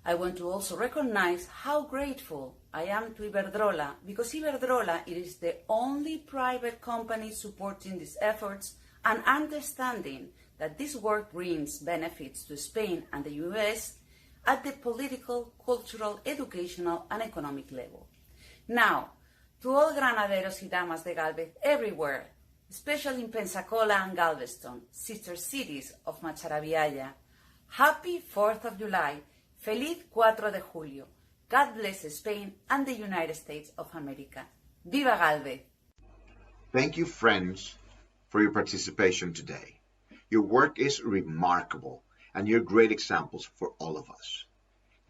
I want to also recognize how grateful I am to Iberdrola, because Iberdrola is the only private company supporting these efforts and understanding that this work brings benefits to Spain and the US at the political, cultural, educational, and economic level. Now, to all granaderos y damas de Galvez everywhere, especially in Pensacola and Galveston, sister cities of Macharaviaya, happy 4th of July, feliz 4 de Julio. God bless Spain and the United States of America. Viva Galvez! Thank you, friends, for your participation today. Your work is remarkable, and you're great examples for all of us.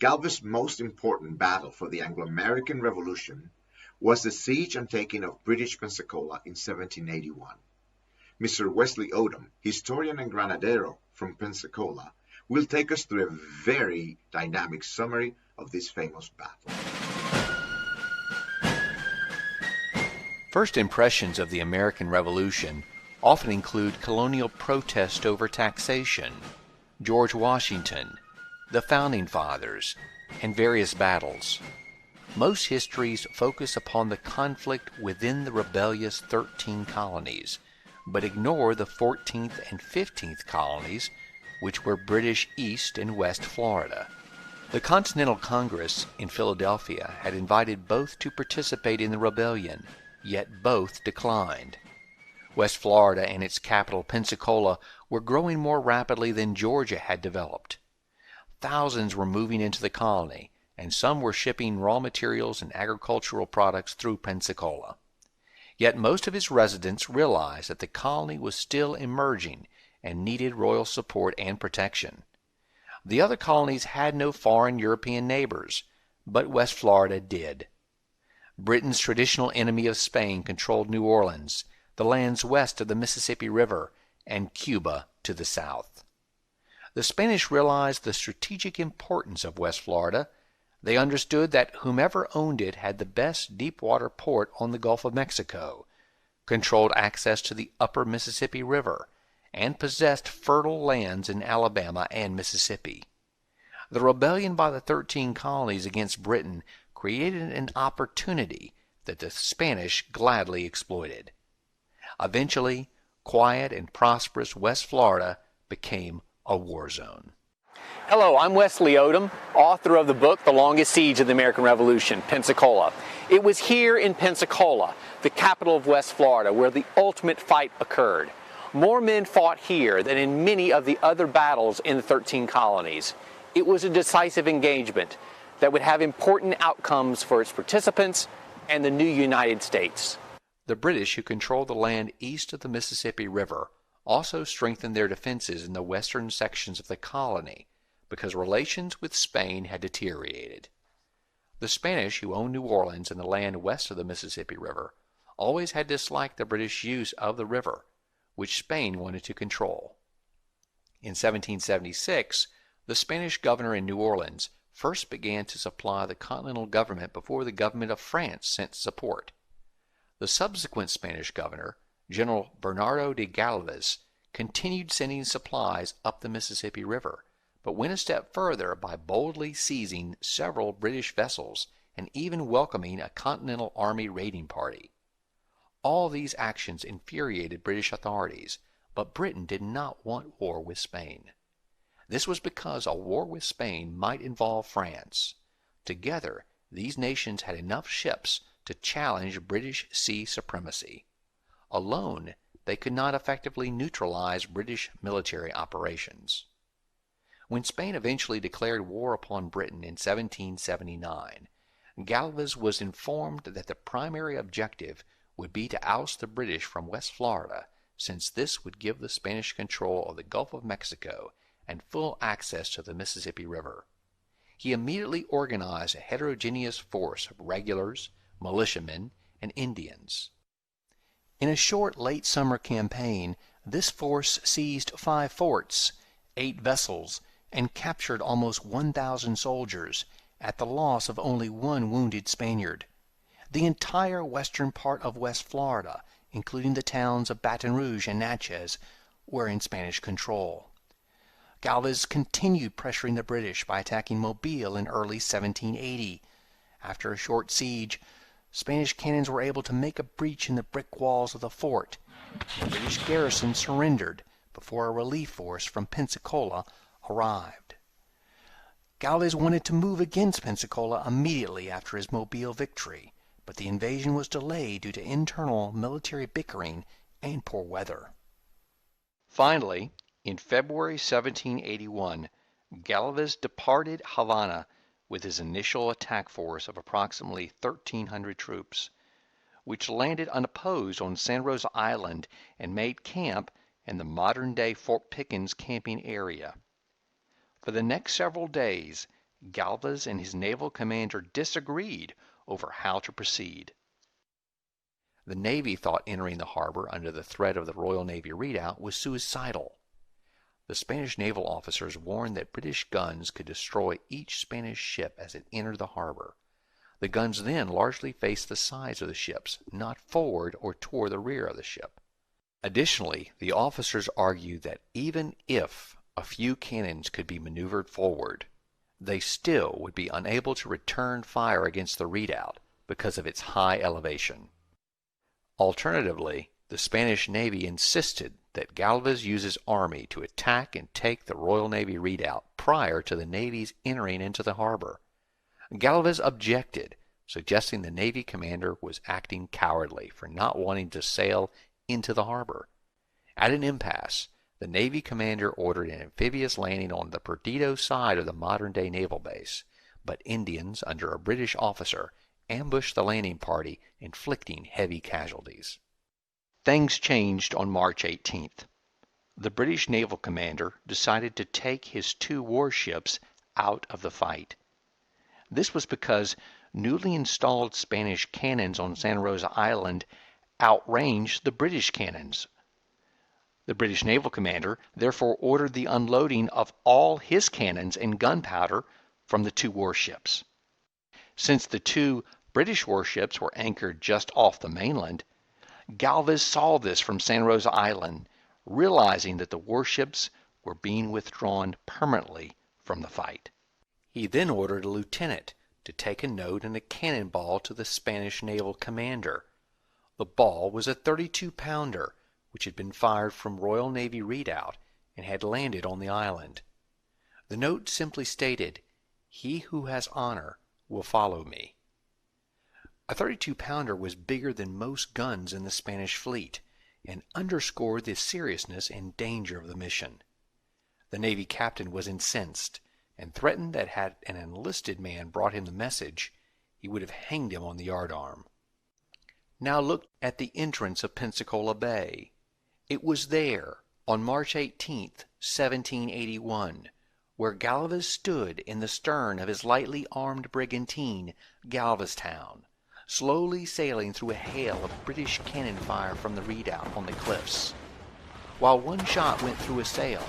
Galvez's most important battle for the Anglo-American Revolution was the siege and taking of British Pensacola in 1781. Mr. Wesley Odom, historian and granadero from Pensacola, will take us through a very dynamic summary of this famous battle. First impressions of the American Revolution often include colonial protest over taxation, George Washington, the Founding Fathers, and various battles. Most histories focus upon the conflict within the rebellious 13 colonies, but ignore the 14th and 15th colonies, which were British East and West Florida. The Continental Congress in Philadelphia had invited both to participate in the rebellion, yet both declined. West Florida and its capital Pensacola were growing more rapidly than Georgia had developed. Thousands were moving into the colony, and some were shipping raw materials and agricultural products through Pensacola. Yet most of its residents realized that the colony was still emerging and needed royal support and protection. The other colonies had no foreign European neighbors, but West Florida did. Britain's traditional enemy of Spain controlled New Orleans, the lands west of the Mississippi River, and Cuba to the south. The Spanish realized the strategic importance of West Florida. They understood that whomever owned it had the best deep-water port on the Gulf of Mexico, controlled access to the upper Mississippi River, and possessed fertile lands in Alabama and Mississippi. The rebellion by the 13 colonies against Britain created an opportunity that the Spanish gladly exploited. Eventually, quiet and prosperous West Florida became a war zone. Hello, I'm Wesley Odom, author of the book The Longest Siege of the American Revolution, Pensacola. It was here in Pensacola, the capital of West Florida, where the ultimate fight occurred. More men fought here than in many of the other battles in the 13 colonies. It was a decisive engagement that would have important outcomes for its participants and the new United States. The British, who controlled the land east of the Mississippi River, also strengthened their defenses in the western sections of the colony because relations with Spain had deteriorated. The Spanish, who owned New Orleans and the land west of the Mississippi River, always had disliked the British use of the river, which Spain wanted to control. In 1776, the Spanish governor in New Orleans first began to supply the continental government before the government of France sent support. The subsequent Spanish governor, General Bernardo de Galvez, continued sending supplies up the Mississippi River, but went a step further by boldly seizing several British vessels and even welcoming a Continental Army raiding party. All these actions infuriated British authorities, but Britain did not want war with Spain. This was because a war with Spain might involve France. Together, these nations had enough ships to challenge British sea supremacy. Alone, they could not effectively neutralize British military operations. When Spain eventually declared war upon Britain in 1779, Galvez was informed that the primary objective would be to oust the British from West Florida, since this would give the Spanish control of the Gulf of Mexico and full access to the Mississippi River. He immediately organized a heterogeneous force of regulars, militiamen, and Indians. In a short late summer campaign, this force seized 5 forts, 8 vessels, and captured almost 1,000 soldiers, at the loss of only 1 wounded Spaniard. The entire western part of West Florida, including the towns of Baton Rouge and Natchez, were in Spanish control. Galvez continued pressuring the British by attacking Mobile in early 1780. After a short siege, Spanish cannons were able to make a breach in the brick walls of the fort. The British garrison surrendered before a relief force from Pensacola arrived. Galvez wanted to move against Pensacola immediately after his Mobile victory, but the invasion was delayed due to internal military bickering and poor weather. Finally, in February 1781, Galvez departed Havana with his initial attack force of approximately 1,300 troops, which landed unopposed on Santa Rosa Island and made camp in the modern-day Fort Pickens camping area. For the next several days, Galvez and his naval commander disagreed over how to proceed. The Navy thought entering the harbor under the threat of the Royal Navy Redoubt was suicidal. The Spanish naval officers warned that British guns could destroy each Spanish ship as it entered the harbor. The guns then largely faced the sides of the ships, not forward or toward the rear of the ship. Additionally, the officers argued that even if a few cannons could be maneuvered forward, they still would be unable to return fire against the redoubt because of its high elevation. Alternatively, the Spanish Navy insisted that Galvez use his army to attack and take the Royal Navy redoubt prior to the Navy's entering into the harbor. Galvez objected, suggesting the Navy commander was acting cowardly for not wanting to sail into the harbor. At an impasse, the Navy commander ordered an amphibious landing on the Perdido side of the modern-day naval base, but Indians, under a British officer, ambushed the landing party, inflicting heavy casualties. Things changed on March 18th. The British naval commander decided to take his 2 warships out of the fight. This was because newly installed Spanish cannons on Santa Rosa Island outranged the British cannons. The British naval commander therefore ordered the unloading of all his cannons and gunpowder from the 2 warships. Since the 2 British warships were anchored just off the mainland, Galvez saw this from Santa Rosa Island, realizing that the warships were being withdrawn permanently from the fight. He then ordered a lieutenant to take a note and a cannonball to the Spanish naval commander. The ball was a 32-pounder, which had been fired from Royal Navy Redoubt and had landed on the island. The note simply stated, "He who has honor will follow me." A 32-pounder was bigger than most guns in the Spanish fleet and underscored the seriousness and danger of the mission. The Navy captain was incensed and threatened that had an enlisted man brought him the message, he would have hanged him on the yardarm. Now look at the entrance of Pensacola Bay. It was there, on March 18th, 1781, where Galvez stood in the stern of his lightly armed brigantine, Galvestown, slowly sailing through a hail of British cannon fire from the redoubt on the cliffs. While one shot went through a sail,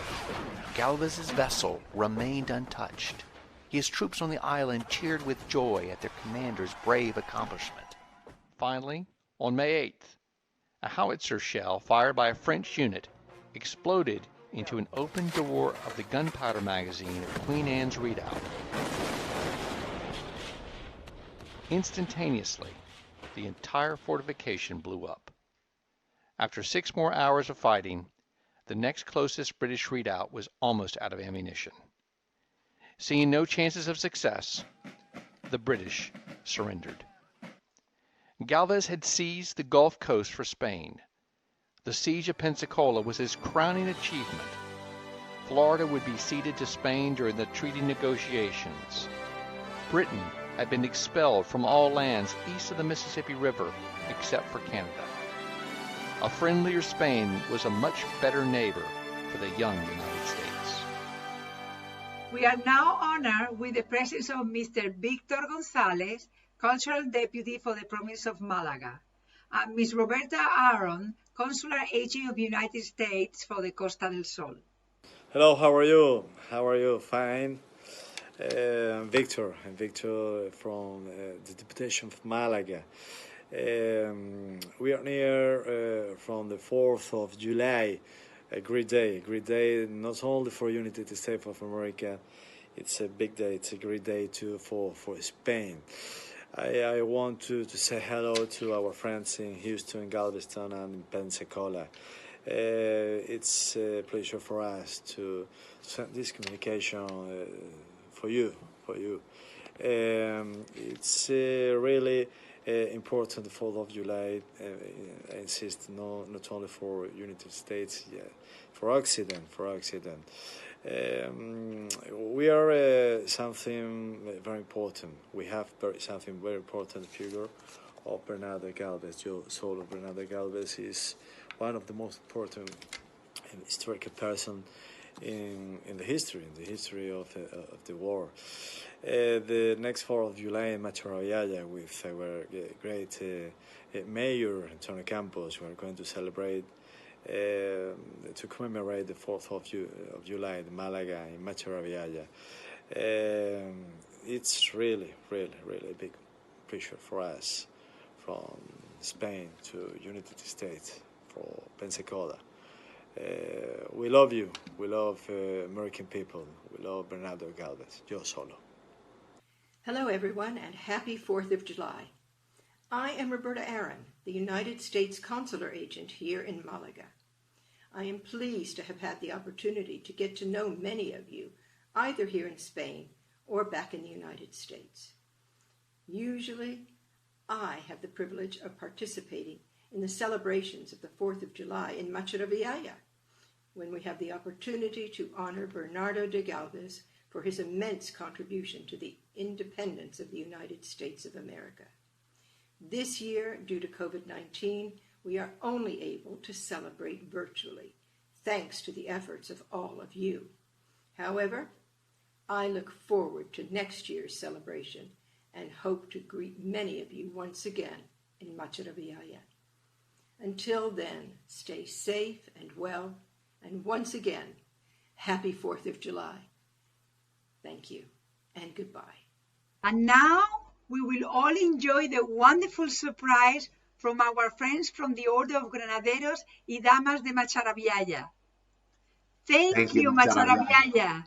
Galvez's vessel remained untouched. His troops on the island cheered with joy at their commander's brave accomplishment. Finally, on May 8th, a howitzer shell fired by a French unit exploded into an open door of the gunpowder magazine of Queen Anne's redoubt. Instantaneously, the entire fortification blew up. After 6 more hours of fighting, the next closest British redoubt was almost out of ammunition. Seeing no chances of success, the British surrendered. Galvez had seized the Gulf Coast for Spain. The siege of Pensacola was his crowning achievement. Florida would be ceded to Spain during the treaty negotiations. Britain had been expelled from all lands east of the Mississippi River except for Canada. A friendlier Spain was a much better neighbor for the young United States. We are now honored with the presence of Mr. Victor Gonzalez, Cultural Deputy for the Province of Malaga, and Ms. Roberta Aaron, Consular Agent of the United States for the Costa del Sol. Hello, how are you? How are you? Fine. I'm Victor from the Deputation of Malaga. We are near from the 4th of July, a great day not only for United States of America, it's a big day, it's a great day too for Spain. I want to say hello to our friends in Houston, Galveston, and in Pensacola. It's a pleasure for us to send this communication for you. It's really important, the 4th of July. I insist, not only for United States, for Occident. We are something very important. We have something very important figure of Bernardo Galvez. Joe Solo Bernardo Galvez is one of the most important historical person in the history of the war. The next 4th of July in Macharaviaya with our great mayor Antonio Campos, we are going to celebrate to commemorate the 4th of July in Malaga in Macharaviaya. It's really a big pleasure for us from Spain to United States for Pensacola. We love you. We love American people. We love Bernardo Galvez. Yo solo. Hello, everyone, and happy 4th of July. I am Roberta Aaron, the United States Consular Agent here in Malaga. I am pleased to have had the opportunity to get to know many of you, either here in Spain or back in the United States. Usually, I have the privilege of participating in the celebrations of the 4th of July in Macharaviaya, when we have the opportunity to honor Bernardo de Galvez for his immense contribution to the independence of the United States of America. This year, due to COVID-19, we are only able to celebrate virtually, thanks to the efforts of all of you. However, I look forward to next year's celebration and hope to greet many of you once again in Macharaviaya. Until then, stay safe and well, and once again, happy 4th of July. Thank you, and goodbye. And now we will all enjoy the wonderful surprise from our friends from the Order of Granaderos y Damas de Macharaviaya. Thank you, Macharaviaya.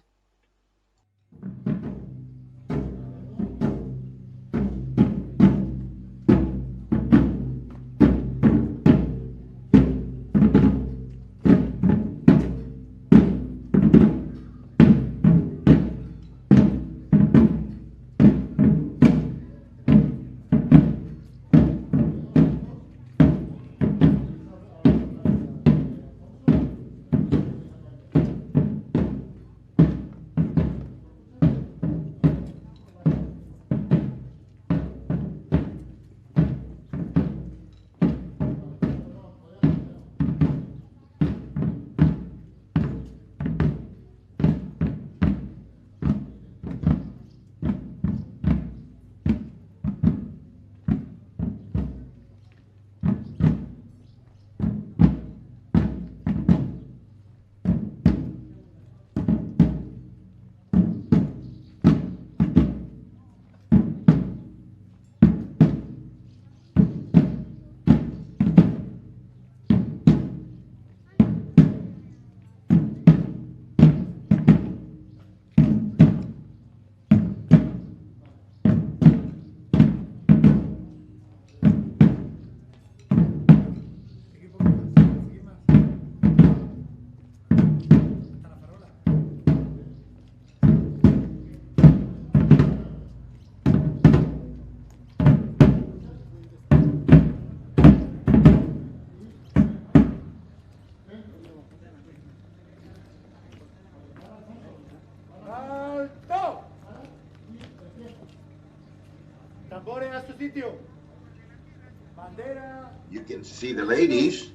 see the ladies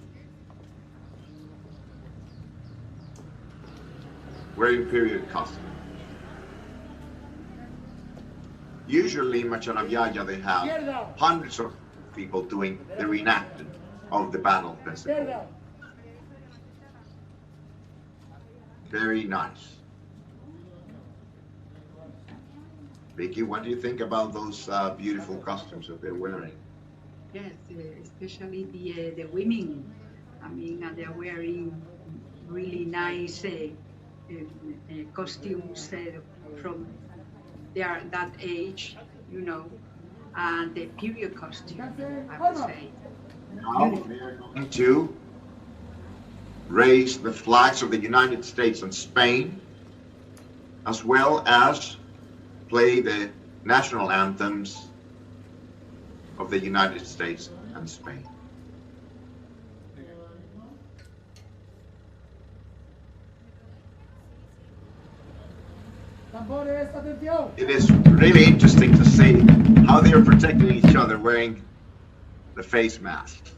wearing period costume. Usually in Macharaviaya they have hundreds of people doing the reenactment of the Battle of Pensacola. Very nice. Vicky, what do you think about those beautiful costumes that they're wearing? Yes, especially the women. I mean, they're wearing really nice costumes from that age, you know, and the period costume, I would say. Now we're going to raise the flags of the United States and Spain, as well as play the national anthems of the United States and Spain. It is really interesting to see how they are protecting each other wearing the face masks.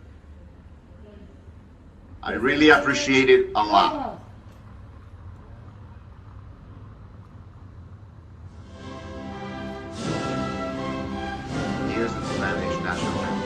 I really appreciate it a lot. Here's the Spanish national anthem.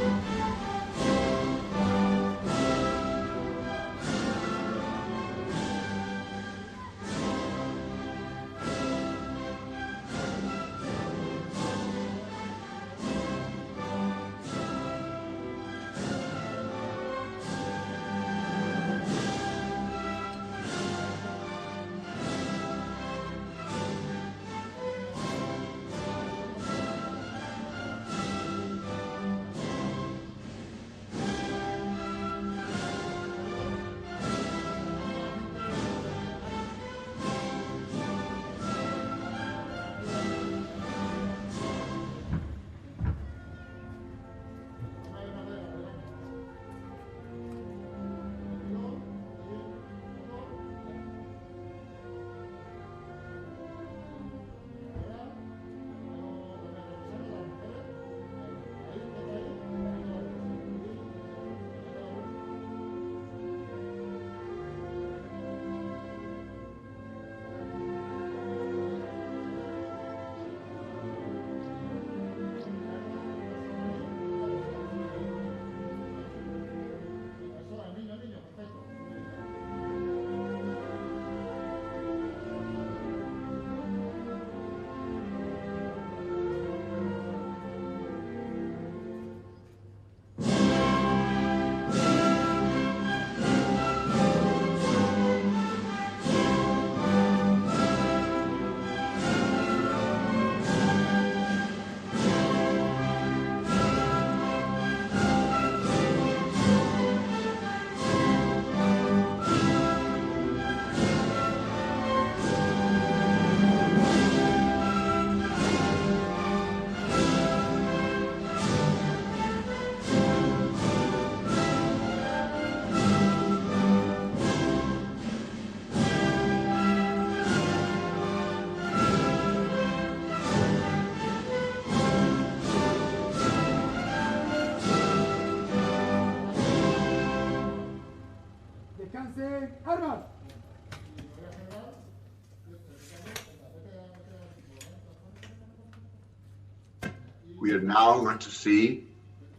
We are now going to see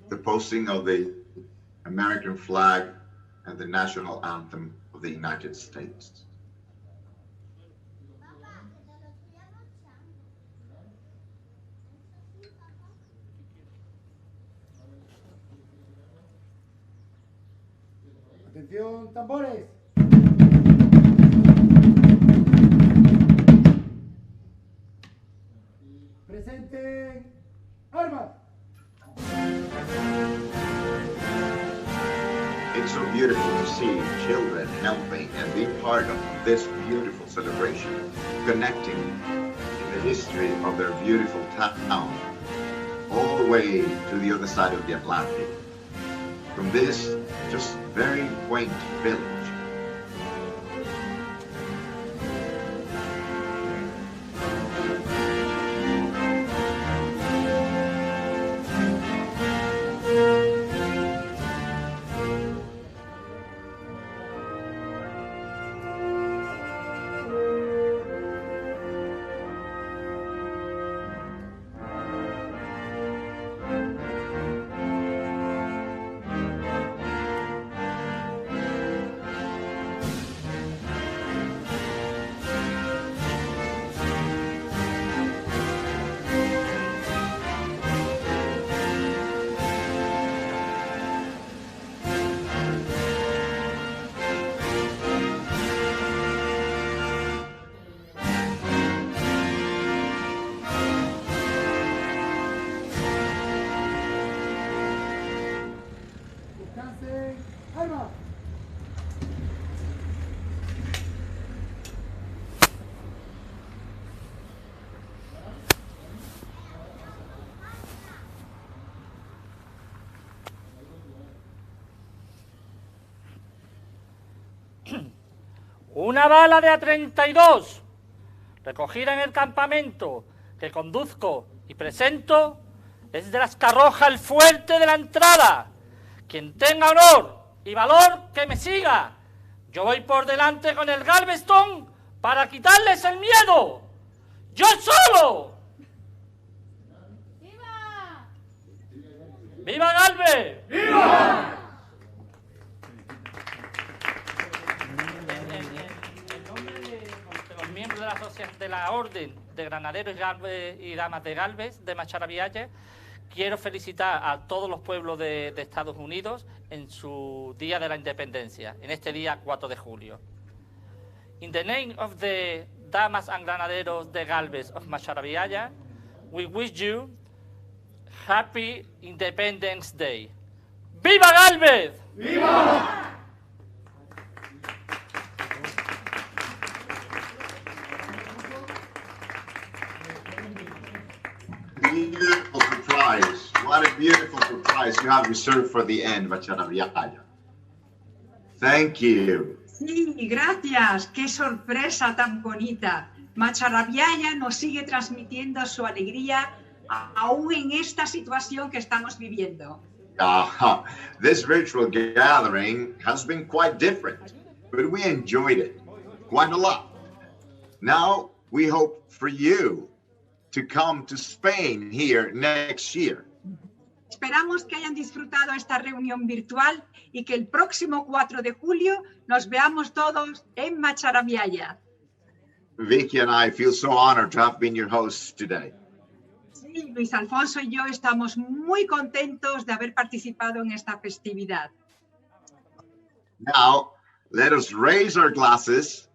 the posting of the American flag and the national anthem of the United States. Atención, tambores. Presenten armas. It's so beautiful to see children helping and being part of this beautiful celebration, connecting in the history of their beautiful town all the way to the other side of the Atlantic. From this just very quaint village. Una bala de A32, recogida en el campamento que conduzco y presento, es de las que arroja el fuerte de la entrada. Quien tenga honor y valor, que me siga. Yo voy por delante con el Galveston para quitarles el miedo. ¡Yo solo! ¡Viva! ¡Viva Galvez! ¡Viva! En nombre de los miembros de la Orden de Granaderos y Damas de Galvez de Macharaviaya, quiero felicitar a todos los pueblos de Estados Unidos en su Día de la Independencia, en este día 4 de julio. In the name of the Damas and Granaderos de Galvez of Macharaviaya, we wish you Happy Independence Day. ¡Viva Galvez! ¡Viva! Beautiful surprise. What a beautiful surprise you have reserved for the end, Macharaviaya. Thank you. Sí, gracias. Qué sorpresa tan bonita. Macharaviaya nos sigue transmitiendo su alegría aún en esta situación que estamos viviendo. This virtual gathering has been quite different, but we enjoyed it quite a lot. Now we hope for you to come to Spain here next year. Esperamos que hayan disfrutado esta reunión virtual y que el próximo 4 de julio nos veamos todos en Macharaviaya. Vicky and I feel so honored to have been your hosts today. Sí, Luis Alfonso y yo estamos muy contentos de haber participado en esta festividad. Now, let us raise our glasses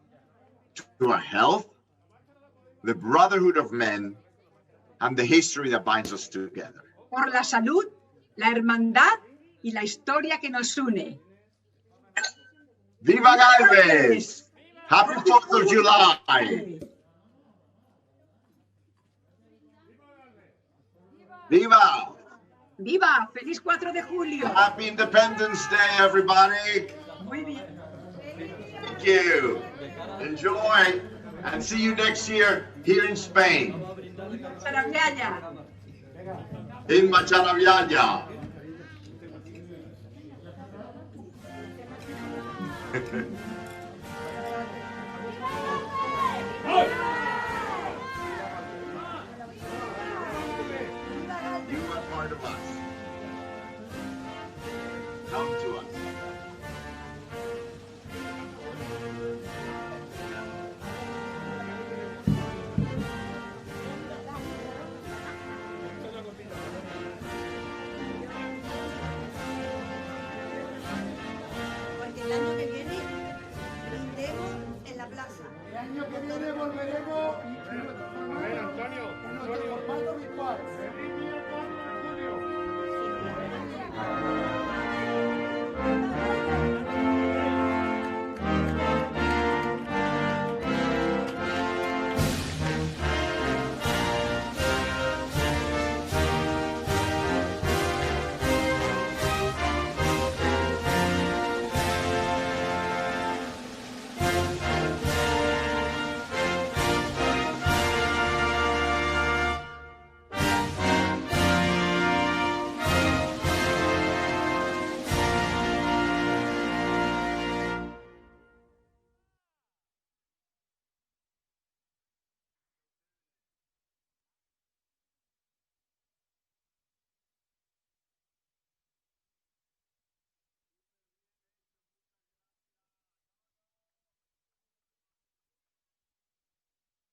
to our health, the brotherhood of men, and the history that binds us together. Por la salud, la hermandad y la historia que nos une. ¡Viva Galvez! Happy 4th of July! ¡Viva! ¡Viva! ¡Feliz 4 de julio! Happy Independence Day, everybody! Muy bien. Thank you. Enjoy, and see you next year here in Spain. Macharaviaya. In Macharaviaya.